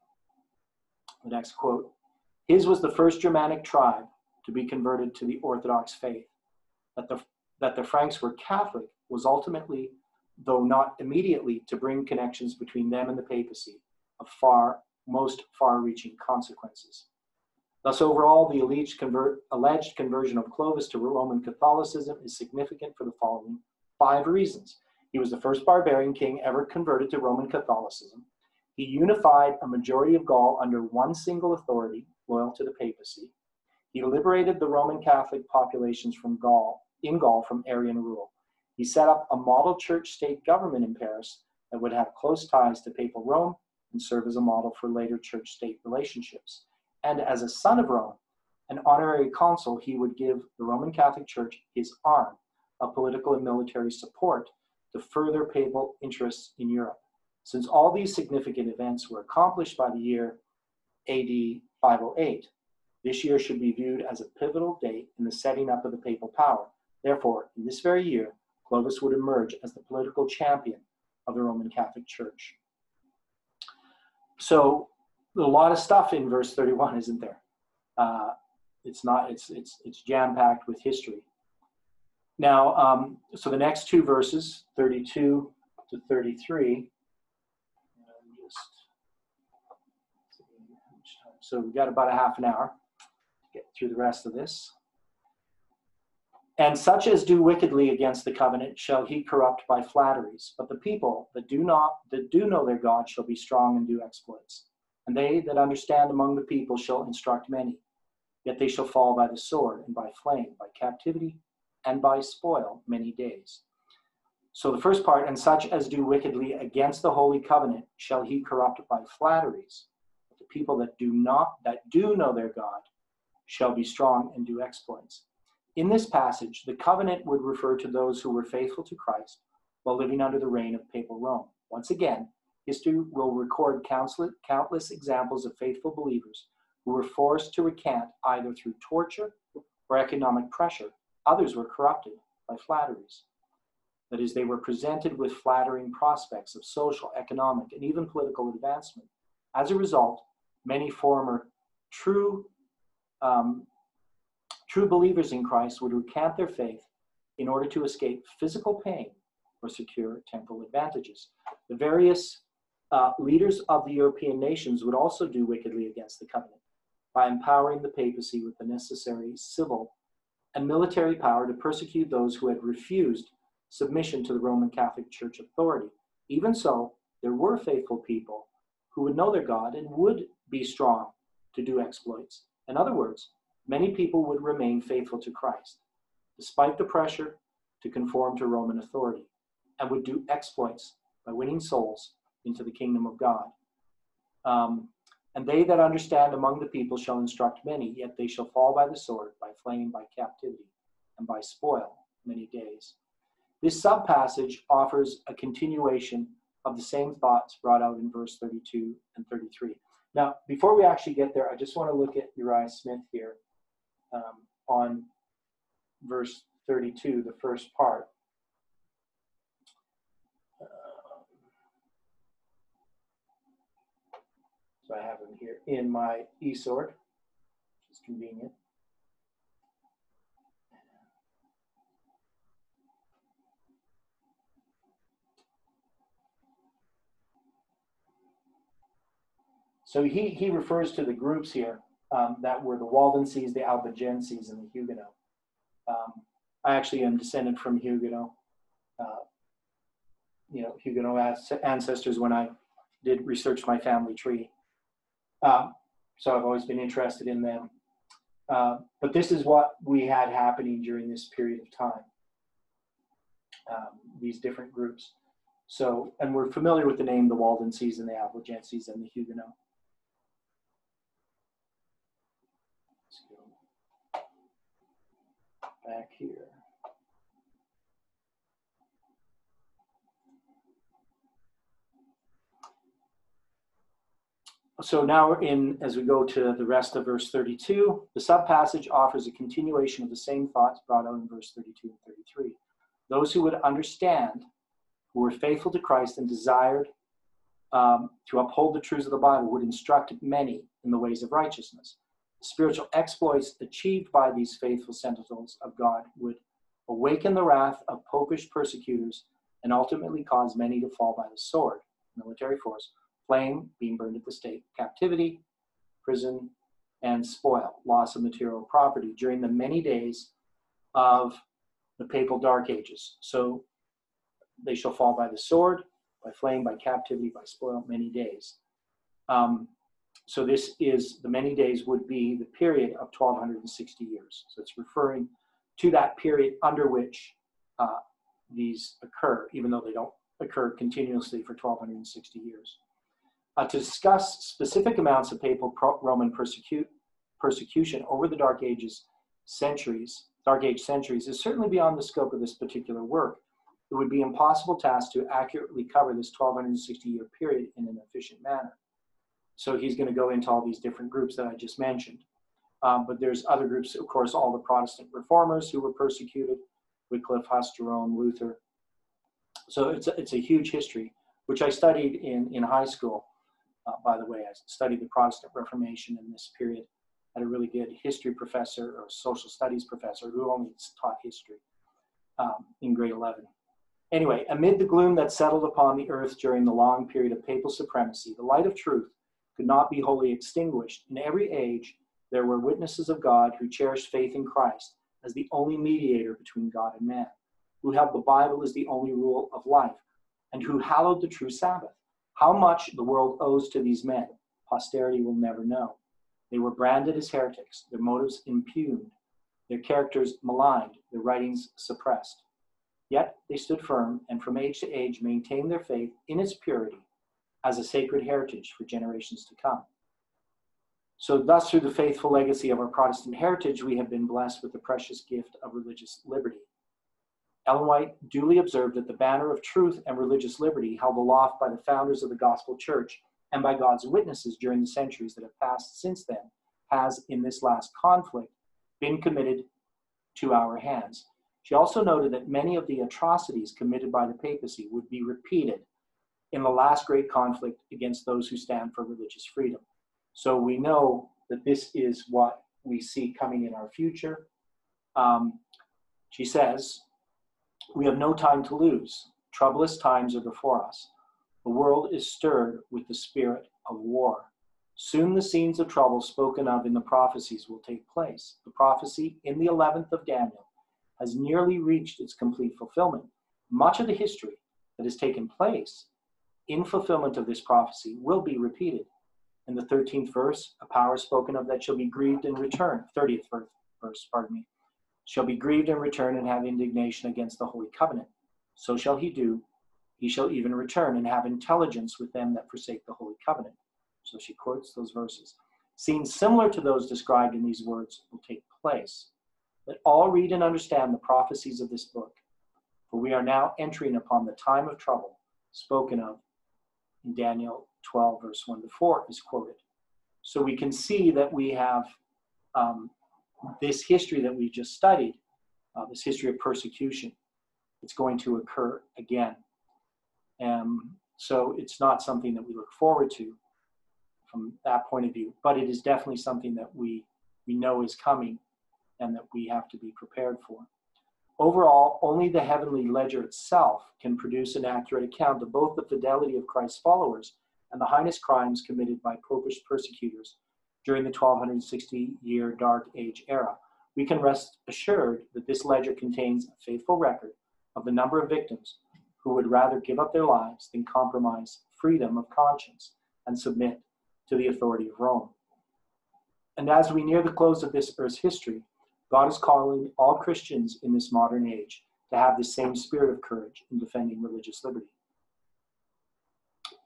next quote, "His was the first Germanic tribe to be converted to the Orthodox faith. That the Franks were Catholic was ultimately, though not immediately, to bring connections between them and the papacy of most far-reaching consequences. Thus, overall, the alleged conversion of Clovis to Roman Catholicism is significant for the following 5 reasons. He was the first barbarian king ever converted to Roman Catholicism. He unified a majority of Gaul under one single authority, loyal to the papacy. He liberated the Roman Catholic populations in Gaul from Arian rule. He set up a model church-state government in Paris that would have close ties to papal Rome and serve as a model for later church-state relationships. And as a son of Rome, an honorary consul, he would give the Roman Catholic Church his arm of political and military support to further papal interests in Europe. Since all these significant events were accomplished by the year AD 508, this year should be viewed as a pivotal date in the setting up of the papal power. Therefore, in this very year, Clovis would emerge as the political champion of the Roman Catholic Church." So, a lot of stuff in verse 31, isn't there? It's jam-packed with history. Now, so the next 2 verses, 32 to 33, so we've got about a half an hour to get through the rest of this. "And such as do wickedly against the covenant shall he corrupt by flatteries. But the people that do know their God shall be strong and do exploits. And they that understand among the people shall instruct many. Yet they shall fall by the sword and by flame, by captivity and by spoil many days." So the first part, "And such as do wickedly against the holy covenant shall he corrupt by flatteries. But the people that do know their God shall be strong and do exploits." In this passage, the covenant would refer to those who were faithful to Christ while living under the reign of papal Rome. Once again, history will record countless examples of faithful believers who were forced to recant either through torture or economic pressure. Others were corrupted by flatteries. That is, they were presented with flattering prospects of social, economic, and even political advancement. As a result, many former true believers in Christ would recant their faith in order to escape physical pain or secure temporal advantages. The various leaders of the European nations would also do wickedly against the covenant by empowering the papacy with the necessary civil and military power to persecute those who had refused submission to the Roman Catholic Church authority. Even so, there were faithful people who would know their God and would be strong to do exploits. In other words, many people would remain faithful to Christ, despite the pressure to conform to Roman authority, and would do exploits by winning souls into the kingdom of God. And they that understand among the people shall instruct many, yet they shall fall by the sword, by flame, by captivity, and by spoil many days. This sub-passage offers a continuation of the same thoughts brought out in verse 32 and 33. Now, before we actually get there, I just want to look at Uriah Smith here on verse 32, the first part. So I have them here in my eSword, which is convenient. So he refers to the groups here that were the Waldenses, the Albigenses, and the Huguenots. I actually am descended from Huguenot, Huguenot ancestors when I did research my family tree. So I've always been interested in them. But this is what we had happening during this period of time, these different groups. So, and we're familiar with the name, the Waldenses and the Albigenses and the Huguenot. Let's go back here. So now we're in, as we go to the rest of verse 32, the sub-passage offers a continuation of the same thoughts brought out in verse 32 and 33. Those who would understand, who were faithful to Christ and desired to uphold the truths of the Bible, would instruct many in the ways of righteousness. The spiritual exploits achieved by these faithful sentinels of God would awaken the wrath of popish persecutors and ultimately cause many to fall by the sword, military force, flame, being burned at the stake, captivity, prison, and spoil, loss of material property during the many days of the papal dark ages. So they shall fall by the sword, by flame, by captivity, by spoil, many days. So this is, the many days would be the period of 1260 years. So it's referring to that period under which these occur, even though they don't occur continuously for 1260 years. To discuss specific amounts of papal Roman persecution over the Dark Age centuries is certainly beyond the scope of this particular work. It would be an impossible task to accurately cover this 1260-year period in an efficient manner. So he's going to go into all these different groups that I just mentioned. But there's other groups, of course, all the Protestant reformers who were persecuted, Wycliffe, Huss, Jerome, Luther. So it's a huge history, which I studied in high school. By the way, I studied the Protestant Reformation in this period. I had a really good history professor or social studies professor who only taught history in grade 11. Anyway, amid the gloom that settled upon the earth during the long period of papal supremacy, the light of truth could not be wholly extinguished. In every age, there were witnesses of God who cherished faith in Christ as the only mediator between God and man, who held the Bible as the only rule of life, and who hallowed the true Sabbath. How much the world owes to these men, posterity will never know. They were branded as heretics, their motives impugned, their characters maligned, their writings suppressed. Yet they stood firm and from age to age maintained their faith in its purity as a sacred heritage for generations to come. So thus, through the faithful legacy of our Protestant heritage, we have been blessed with the precious gift of religious liberty. Ellen White duly observed that the banner of truth and religious liberty held aloft by the founders of the Gospel Church and by God's witnesses during the centuries that have passed since then has, in this last conflict, been committed to our hands. She also noted that many of the atrocities committed by the papacy would be repeated in the last great conflict against those who stand for religious freedom. So we know that this is what we see coming in our future. She says, "We have no time to lose. Troublous times are before us. The world is stirred with the spirit of war. Soon the scenes of trouble spoken of in the prophecies will take place. The prophecy in the 11th of Daniel has nearly reached its complete fulfillment. Much of the history that has taken place in fulfillment of this prophecy will be repeated. In the 13th verse, a power spoken of that shall be grieved and return, 30th verse, shall be grieved and return and have indignation against the holy covenant. So shall he do. He shall even return and have intelligence with them that forsake the holy covenant. So she quotes those verses. Scenes similar to those described in these words will take place. Let all read and understand the prophecies of this book, for we are now entering upon the time of trouble spoken of in Daniel 12, verse 1 to 4 is quoted. So we can see that we have this history that we just studied, this history of persecution. It's going to occur again. So it's not something that we look forward to from that point of view, but it is definitely something that we know is coming and that we have to be prepared for. Overall, only the heavenly ledger itself can produce an accurate account of both the fidelity of Christ's followers and the heinous crimes committed by popish persecutors during the 1260-year Dark Age era. We can rest assured that this ledger contains a faithful record of the number of victims who would rather give up their lives than compromise freedom of conscience and submit to the authority of Rome. And as we near the close of this earth's history, God is calling all Christians in this modern age to have the same spirit of courage in defending religious liberty.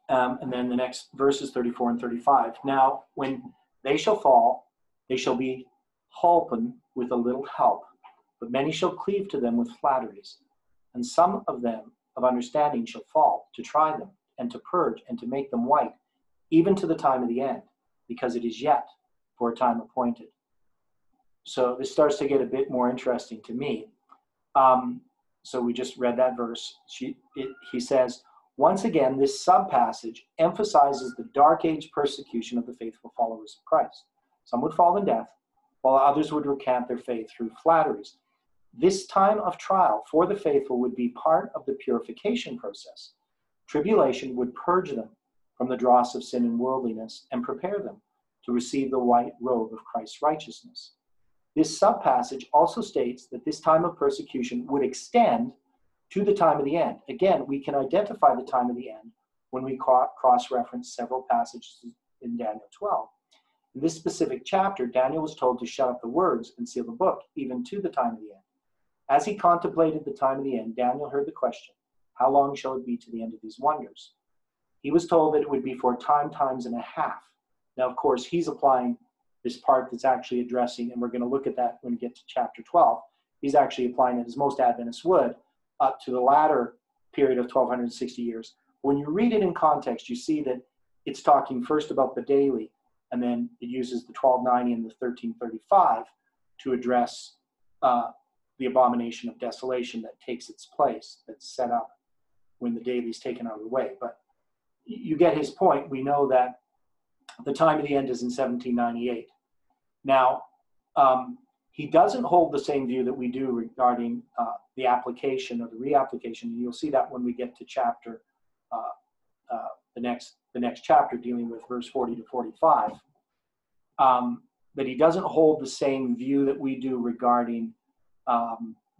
And then the next verses 34 and 35. Now, when they shall fall, they shall be holpen with a little help, but many shall cleave to them with flatteries. And some of them of understanding shall fall, to try them, and to purge, and to make them white, even to the time of the end, because it is yet for a time appointed. So this starts to get a bit more interesting to me. So we just read that verse. He says, once again, this sub-passage emphasizes the dark age persecution of the faithful followers of Christ. Some would fall in death, while others would recant their faith through flatteries. This time of trial for the faithful would be part of the purification process. Tribulation would purge them from the dross of sin and worldliness and prepare them to receive the white robe of Christ's righteousness. This sub-passage also states that this time of persecution would extend to the time of the end. Again, we can identify the time of the end when we cross-reference several passages in Daniel 12. In this specific chapter, Daniel was told to shut up the words and seal the book, even to the time of the end. As he contemplated the time of the end, Daniel heard the question, how long shall it be to the end of these wonders? He was told that it would be for a time, times and a half. Now, of course, he's applying this part that's actually addressing, and we're going to look at that when we get to chapter 12. He's actually applying it, as most Adventists would, up to the latter period of 1260 years. When you read it in context, you see that it's talking first about the daily, and then it uses the 1290 and the 1335 to address the abomination of desolation that takes its place, that's set up when the daily is taken out of the way. But you get his point. We know that the time of the end is in 1798. Now, he doesn't hold the same view that we do regarding the application or the reapplication. And you'll see that when we get to chapter, the next chapter dealing with verse 40 to 45. That he doesn't hold the same view that we do regarding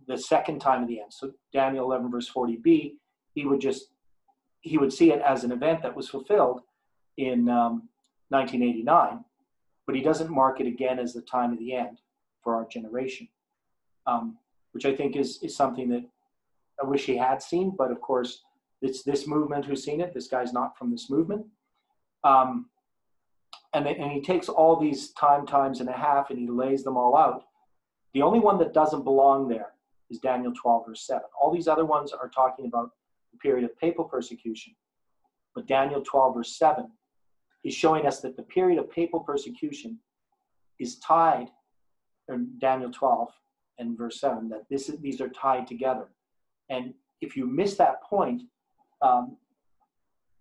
the second time of the end. So Daniel 11 verse 40b, he would see it as an event that was fulfilled in 1989, but he doesn't mark it again as the time of the end for our generation, which I think is something that I wish he had seen, but of course it's this movement who's seen it. This guy's not from this movement. And he takes all these times and a half and he lays them all out. The only one that doesn't belong there is Daniel 12 verse 7. All these other ones are talking about the period of papal persecution, but Daniel 12 verse 7 is showing us that the period of papal persecution is tied, or Daniel 12 and verse 7, that these are tied together. And if you miss that point,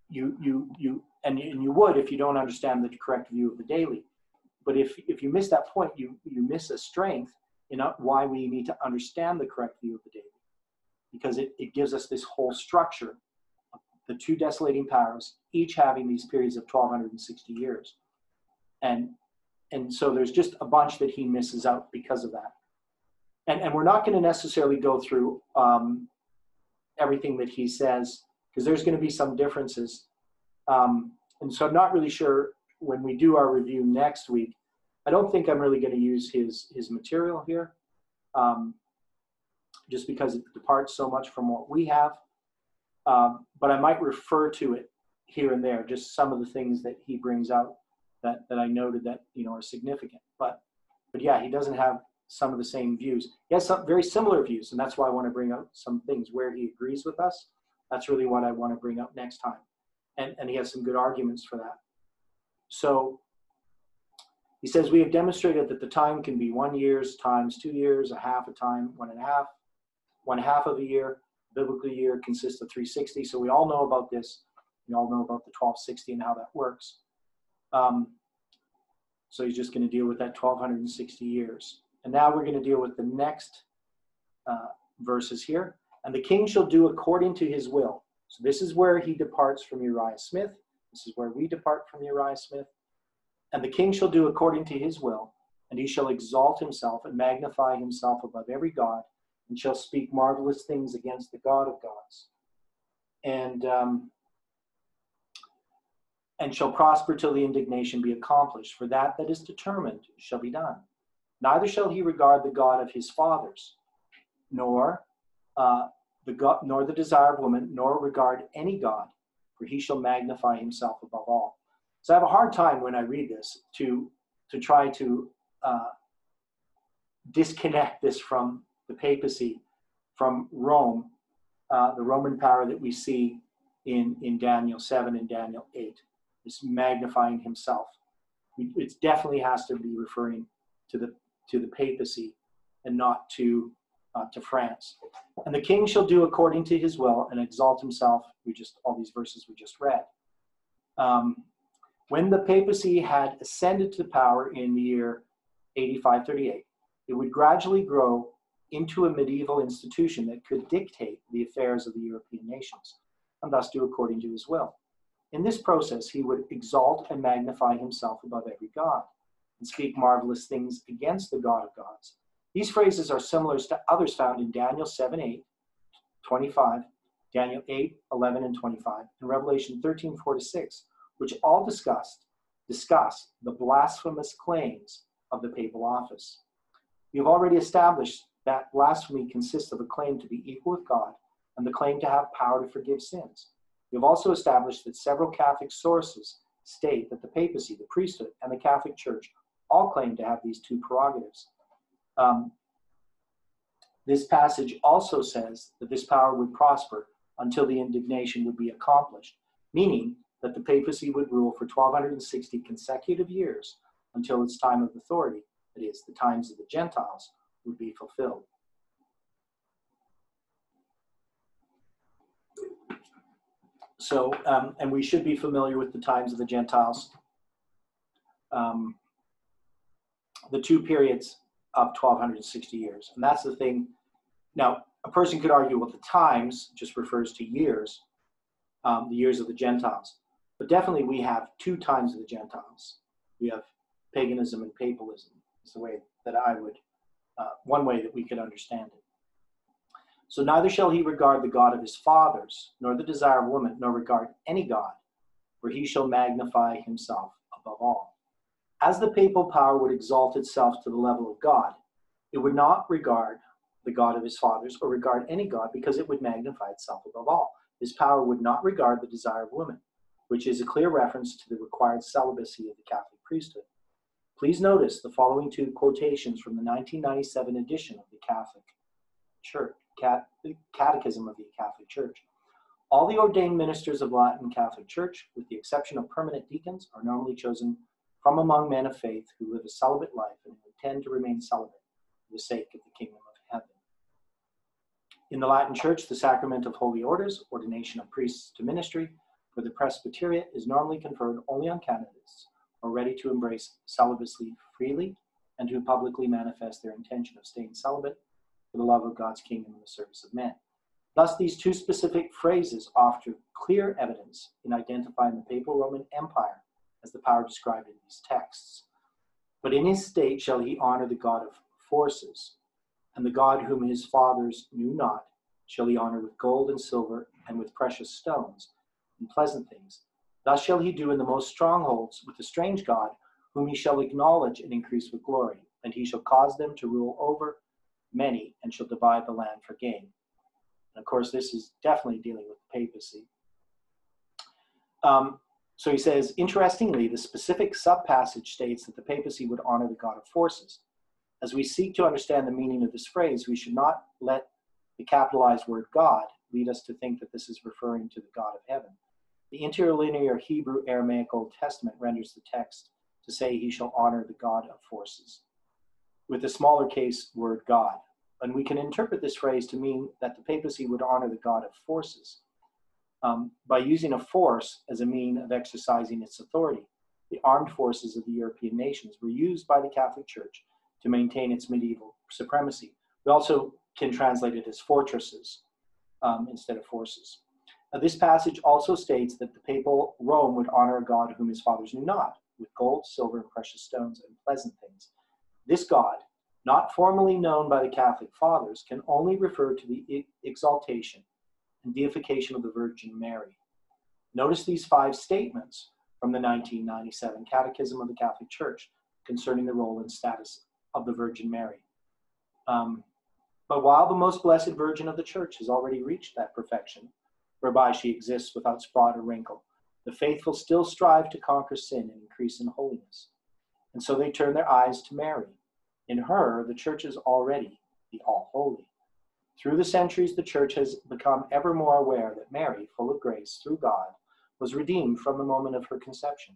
you would if you don't understand the correct view of the daily. But if you miss that point, you miss a strength in why we need to understand the correct view of the daily, because it gives us this whole structure of the two desolating powers, each having these periods of 1260 years. And so there's just a bunch that he misses out because of that. And we're not going to necessarily go through everything that he says, because there's going to be some differences. And so I'm not really sure when we do our review next week. I don't think I'm really going to use his material here, just because it departs so much from what we have. But I might refer to it here and there, just some of the things that he brings out that I noted that, are significant. But yeah, he doesn't have some of the same views. He has some very similar views, and that's why I want to bring out some things where he agrees with us. That's really what I want to bring up next time. And he has some good arguments for that. So he says, we have demonstrated that the time can be 1 year times 2 years, a half a time, 1.5, 1/2 of a year. Biblical year consists of 360. So we all know about this. We all know about the 1260 and how that works. So he's just going to deal with that 1260 years. And now we're going to deal with the next verses here. And the king shall do according to his will. So this is where he departs from Uriah Smith. This is where we depart from Uriah Smith. And the king shall do according to his will, and he shall exalt himself and magnify himself above every god, and shall speak marvelous things against the God of gods. And shall prosper till the indignation be accomplished. For that is determined shall be done. Neither shall he regard the God of his fathers, nor the desire of woman, nor regard any god, for he shall magnify himself above all. So I have a hard time when I read this to try to disconnect this from the papacy, from Rome, the Roman power that we see in Daniel 7 and Daniel 8, this magnifying himself. It definitely has to be referring to the papacy and not to France. And the king shall do according to his will and exalt himself. All these verses we just read. When the papacy had ascended to power in the year 8538, it would gradually grow into a medieval institution that could dictate the affairs of the European nations, and thus do according to his will. In this process, he would exalt and magnify himself above every god, and speak marvelous things against the God of gods. These phrases are similar to others found in Daniel 7:8, 25, Daniel 8:11 and 25, and Revelation 13:4-6, which all discuss the blasphemous claims of the papal office. We have already established that blasphemy consists of a claim to be equal with God and the claim to have power to forgive sins. We have also established that several Catholic sources state that the papacy, the priesthood, and the Catholic Church all claim to have these two prerogatives. This passage also says that this power would prosper until the indignation would be accomplished, meaning that the papacy would rule for 1260 consecutive years until its time of authority, that is, the times of the Gentiles, would be fulfilled. So, and we should be familiar with the times of the Gentiles, the two periods of 1260 years. And that's the thing. Now, a person could argue, well, the times just refers to years, the years of the Gentiles. But definitely we have two times of the Gentiles. We have paganism and papalism. It's the way that I would, one way that we could understand it. So neither shall he regard the God of his fathers, nor the desire of woman, nor regard any God, for he shall magnify himself above all. As the papal power would exalt itself to the level of God, it would not regard the God of his fathers or regard any God, because it would magnify itself above all. This power would not regard the desire of women, which is a clear reference to the required celibacy of the Catholic priesthood. Please notice the following two quotations from the 1997 edition of the Catholic Church, Catechism of the Catholic Church. All the ordained ministers of Latin Catholic Church, with the exception of permanent deacons, are normally chosen from among men of faith who live a celibate life and who intend to remain celibate for the sake of the kingdom of heaven. In the Latin Church, the sacrament of holy orders, ordination of priests to ministry, for the presbyteriate is normally conferred only on candidates who are ready to embrace celibacy freely and who publicly manifest their intention of staying celibate for the love of God's kingdom and the service of men. Thus, these two specific phrases offer clear evidence in identifying the papal Roman Empire as the power described in these texts. But in his state shall he honor the God of forces, and the God whom his fathers knew not shall he honor with gold and silver and with precious stones and pleasant things. Thus shall he do in the most strongholds with the strange God, whom he shall acknowledge and increase with glory, and he shall cause them to rule over many and shall divide the land for gain. And of course, this is definitely dealing with the papacy. So he says, interestingly, the specific sub-passage states that the papacy would honor the God of forces. As we seek to understand the meaning of this phrase, we should not let the capitalized word God lead us to think that this is referring to the God of heaven. The interlinear Hebrew Aramaic Old Testament renders the text to say he shall honor the God of forces, with the smaller case word God. And we can interpret this phrase to mean that the papacy would honor the God of forces by using a force as a mean of exercising its authority. The armed forces of the European nations were used by the Catholic Church to maintain its medieval supremacy. We also can translate it as fortresses instead of forces. This passage also states that the papal Rome would honor a God whom his fathers knew not, with gold, silver, and precious stones and pleasant things. This God, not formally known by the Catholic fathers, can only refer to the exaltation and deification of the Virgin Mary. Notice these 5 statements from the 1997 Catechism of the Catholic Church concerning the role and status of the Virgin Mary. But while the most blessed Virgin of the Church has already reached that perfection, whereby she exists without spot or wrinkle, the faithful still strive to conquer sin and increase in holiness. And so they turn their eyes to Mary. In her, the Church is already the All-Holy. Through the centuries, the Church has become ever more aware that Mary, full of grace through God, was redeemed from the moment of her conception.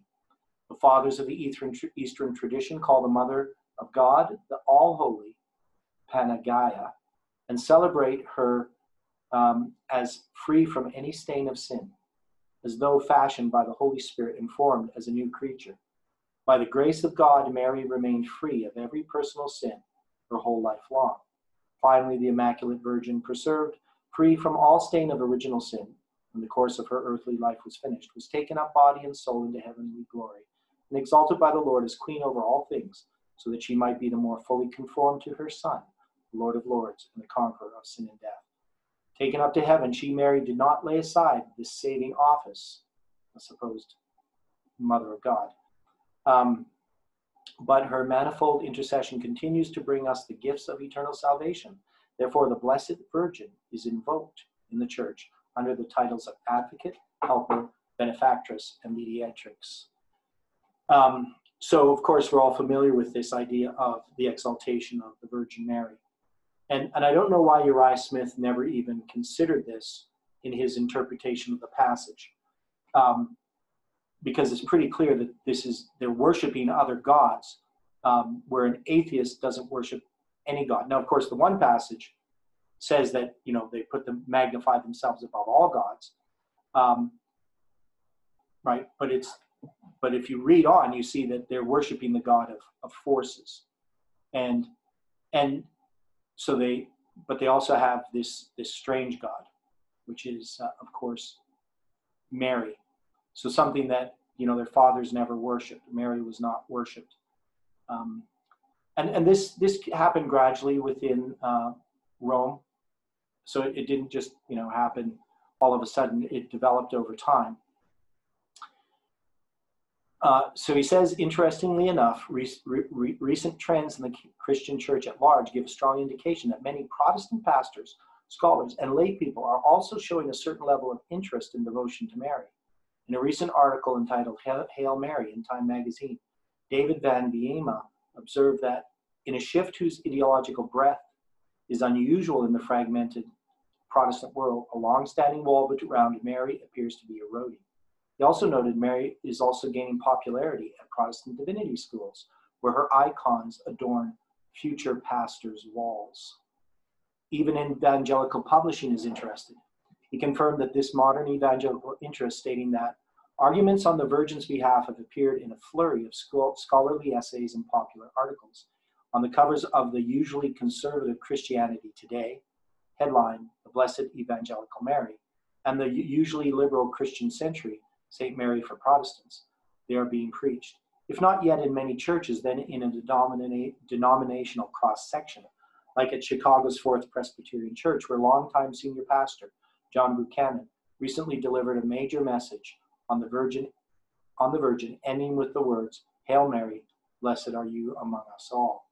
The fathers of the Eastern tradition call the Mother of God the All-Holy, Panagia, and celebrate her as free from any stain of sin, as though fashioned by the Holy Spirit and formed as a new creature. By the grace of God, Mary remained free of every personal sin her whole life long. Finally, the Immaculate Virgin, preserved free from all stain of original sin, when the course of her earthly life was finished, was taken up body and soul into heavenly glory, and exalted by the Lord as Queen over all things, so that she might be the more fully conformed to her Son, the Lord of Lords and the conqueror of sin and death. Taken up to heaven, she, Mary, did not lay aside this saving office, a supposed Mother of God, but her manifold intercession continues to bring us the gifts of eternal salvation. Therefore, the Blessed Virgin is invoked in the Church under the titles of Advocate, Helper, Benefactress, and Mediatrix. So, of course, we're all familiar with this idea of the exaltation of the Virgin Mary. And I don't know why Uriah Smith never even considered this in his interpretation of the passage, because it's pretty clear that they're worshiping other gods, where an atheist doesn't worship any god. Now, of course, the one passage says that, they magnify themselves above all gods, right? But if you read on, you see that they're worshiping the god of forces, and so they also have this strange god, which is of course Mary. So something that their fathers never worshipped. Mary was not worshipped, and this happened gradually within Rome. So it didn't just happen all of a sudden. It developed over time. So he says, interestingly enough, recent trends in the Christian church at large give a strong indication that many Protestant pastors, scholars, and lay people are also showing a certain level of interest in devotion to Mary. In a recent article entitled Hail Mary in Time magazine, David Van Biema observed that in a shift whose ideological breadth is unusual in the fragmented Protestant world, a long-standing wall around Mary appears to be eroding. He also noted Mary is also gaining popularity at Protestant divinity schools, where her icons adorn future pastors' walls. Even evangelical publishing is interested. He confirmed that this modern evangelical interest, stating that arguments on the Virgin's behalf have appeared in a flurry of scholarly essays and popular articles. On the covers of the usually conservative Christianity Today, headline, The Blessed Evangelical Mary, and the usually liberal Christian Century, St. Mary for Protestants, they are being preached. If not yet in many churches, then in a denominational cross-section, like at Chicago's Fourth Presbyterian Church, where longtime senior pastor John Buchanan recently delivered a major message on the Virgin, ending with the words, "Hail Mary, blessed are you among us all."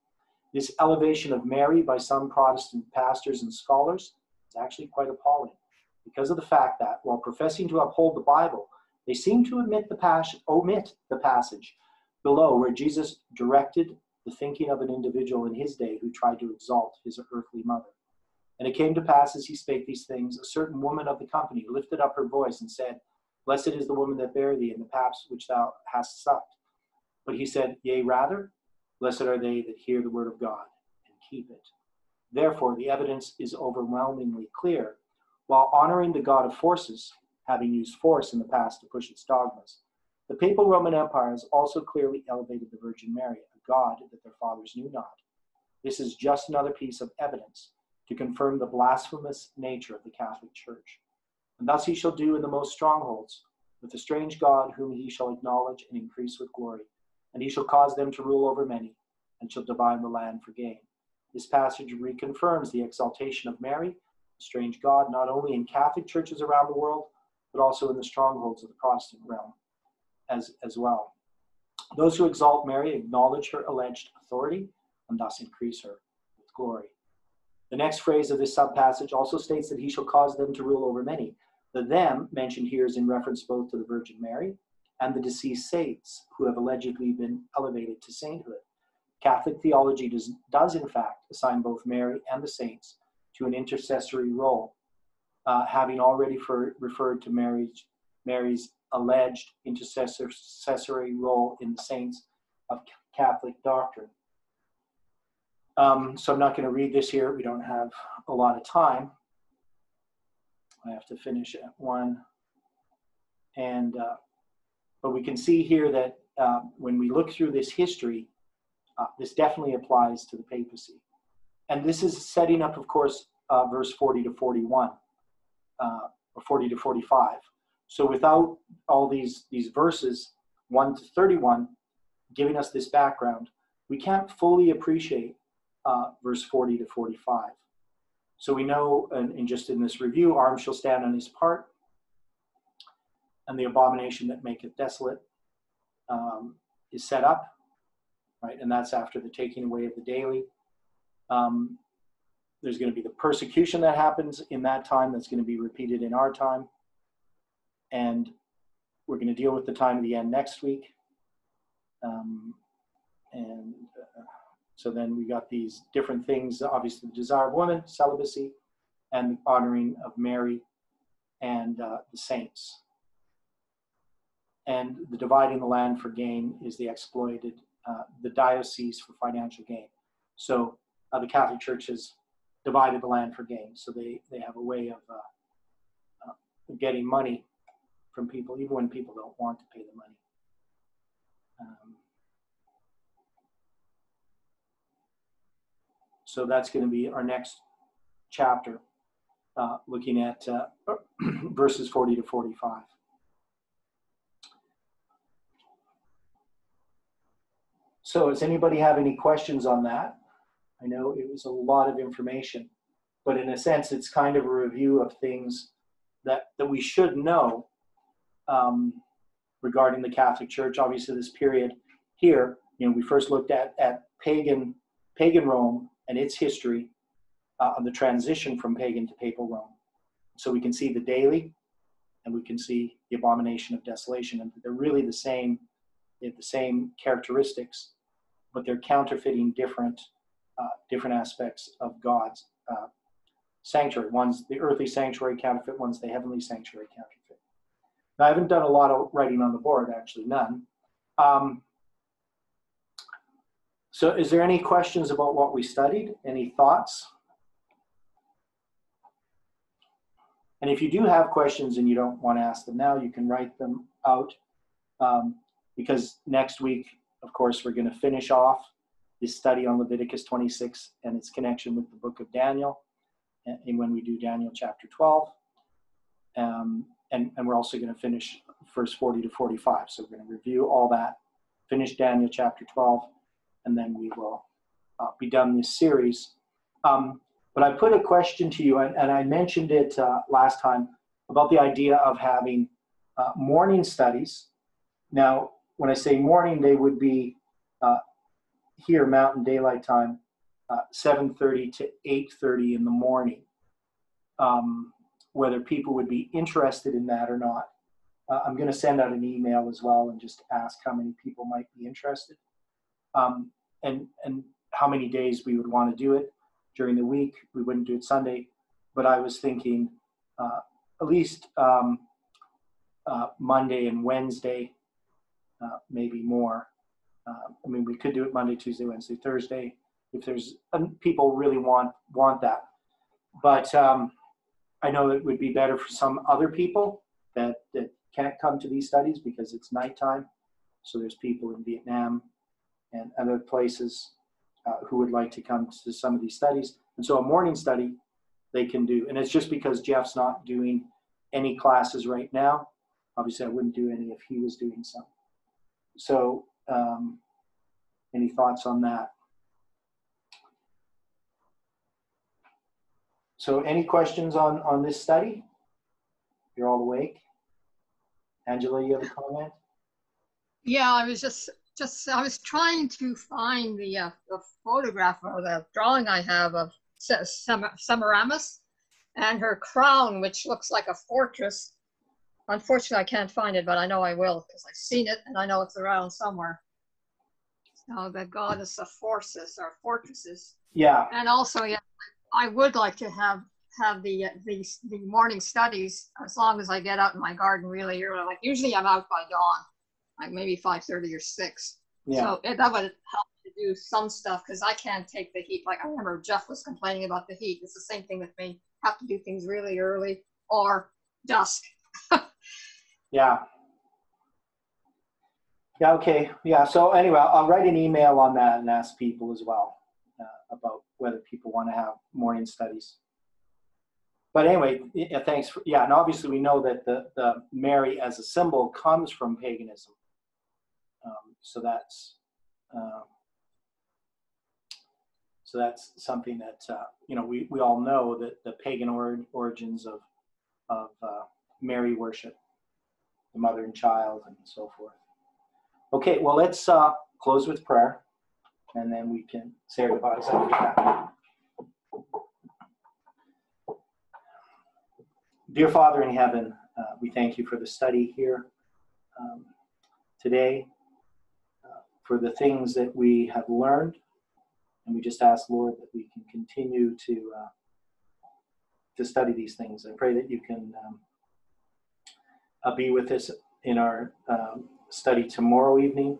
This elevation of Mary by some Protestant pastors and scholars is actually quite appalling, because of the fact that, while professing to uphold the Bible, they seem to omit the passage below where Jesus directed the thinking of an individual in his day who tried to exalt his earthly mother. And it came to pass, as he spake these things, a certain woman of the company lifted up her voice and said, "Blessed is the woman that bare thee, and the paps which thou hast sucked." But he said, "Yea, rather, blessed are they that hear the word of God and keep it." Therefore, the evidence is overwhelmingly clear. While honoring the God of forces, having used force in the past to push its dogmas, the Papal Roman Empire has also clearly elevated the Virgin Mary, a God that their fathers knew not. This is just another piece of evidence to confirm the blasphemous nature of the Catholic Church. And thus he shall do in the most strongholds, with the strange God whom he shall acknowledge and increase with glory. And he shall cause them to rule over many, and shall divide the land for gain. This passage reconfirms the exaltation of Mary, the strange God, not only in Catholic churches around the world, but also in the strongholds of the Protestant realm as well. Those who exalt Mary acknowledge her alleged authority and thus increase her with glory. The next phrase of this subpassage also states that he shall cause them to rule over many. The them mentioned here is in reference both to the Virgin Mary and the deceased saints who have allegedly been elevated to sainthood. Catholic theology does in fact assign both Mary and the saints to an intercessory role, having already referred to Mary's alleged intercessory role in the saints of Catholic doctrine. So I'm not going to read this here. We don't have a lot of time. I have to finish at 1. But we can see here that when we look through this history, this definitely applies to the papacy. And this is setting up, of course, verse 40 to 41, or 40 to 45. So without all these verses, 1 to 31, giving us this background, we can't fully appreciate verse 40 to 45. So we know, and just in this review, arms shall stand on his part, and the abomination that maketh desolate is set up, right? And that's after the taking away of the daily. There's going to be the persecution that happens in that time that's going to be repeated in our time. And we're going to deal with the time of the end next week. So then we got these different things, obviously the desire of women, celibacy, and the honoring of Mary and the saints. And the dividing the land for gain is the exploited, the diocese for financial gain. So the Catholic Church has divided the land for gain. So they have a way of getting money from people, even when people don't want to pay the money. So that's going to be our next chapter, looking at verses 40 to 45. So does anybody have any questions on that? I know it was a lot of information, but in a sense, it's kind of a review of things that we should know regarding the Catholic Church. Obviously, this period here, we first looked at pagan Rome and its history of the transition from pagan to papal Rome. So we can see the daily, and we can see the abomination of desolation, and they're really the same. They have the same characteristics, but they're counterfeiting different aspects of God's sanctuary. One's the earthly sanctuary counterfeit, one's the heavenly sanctuary counterfeit. Now, I haven't done a lot of writing on the board, actually, none. So is there any questions about what we studied? Any thoughts? And if you do have questions and you don't want to ask them now, you can write them out, because next week, of course, we're going to finish off this study on Leviticus 26 and its connection with the book of Daniel, and when we do Daniel chapter 12. And we're also going to verse 40 to 45. So we're going to review all that, finish Daniel chapter 12, and then we will be done this series. But I put a question to you, and I mentioned it last time, about the idea of having morning studies. Now, when I say morning, they would be here, Mountain Daylight Time, 7:30 to 8:30 in the morning. Whether people would be interested in that or not. I'm going to send out an email as well and just ask how many people might be interested, and how many days we would want to do it during the week. We wouldn't do it Sunday, but I was thinking at least Monday and Wednesday, maybe more. I mean, we could do it Monday, Tuesday, Wednesday, Thursday, if there's people really want that. But I know it would be better for some other people that can't come to these studies because it's nighttime. So there's people in Vietnam and other places who would like to come to some of these studies. And so a morning study they can do. And it's just because Jeff's not doing any classes right now. Obviously, I wouldn't do any if he was doing some. So any thoughts on that? So any questions on this study? You're all awake? Angela, you have a comment? Yeah, I was I was trying to find the photograph or the drawing I have of Semiramis and her crown, which looks like a fortress. Unfortunately, I can't find it, but I know I will because I've seen it and I know it's around somewhere. So the goddess of forces or fortresses. Yeah. And also, yeah, I would like to have the morning studies as long as I get out in my garden really early. Like usually I'm out by dawn, like maybe 5:30 or 6. Yeah. So that would help to do some stuff because I can't take the heat. Like I remember Jeff was complaining about the heat. It's the same thing with me. Have to do things really early or dusk. Yeah. Yeah, okay. Yeah, so anyway, I'll write an email on that and ask people as well about whether people want to have morning studies. But anyway, yeah, thanks. And obviously we know that the Mary as a symbol comes from paganism. So that's something that, we all know that the pagan origins of Mary worship, the mother and child and so forth. Okay, well, let's close with prayer, and then we can say our goodbyes after that. Dear Father in heaven, we thank you for the study here today, for the things that we have learned, and we just ask, Lord, that we can continue to study these things. I pray that you can be with us in our study tomorrow evening,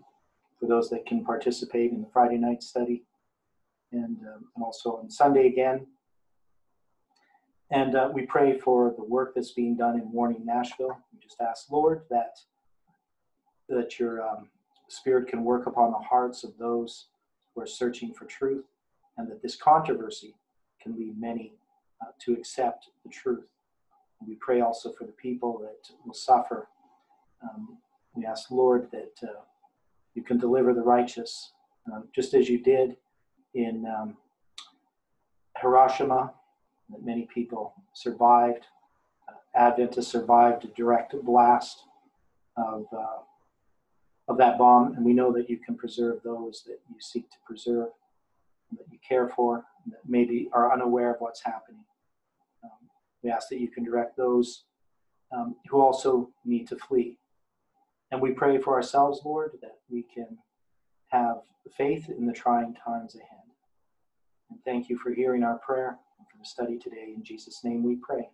for those that can participate in the Friday night study, and also on Sunday again. And we pray for the work that's being done in Warning Nashville. We just ask, Lord, that your Spirit can work upon the hearts of those who are searching for truth, and that this controversy can lead many to accept the truth. And we pray also for the people that will suffer. We ask, Lord, that you can deliver the righteous, just as you did in Hiroshima, that many people survived. Adventists survived a direct blast of that bomb, and we know that you can preserve those that you seek to preserve, and that you care for, and that maybe are unaware of what's happening. We ask that you can direct those who also need to flee. And we pray for ourselves, Lord, that we can have faith in the trying times ahead. And thank you for hearing our prayer and for the study today. In Jesus' name we pray.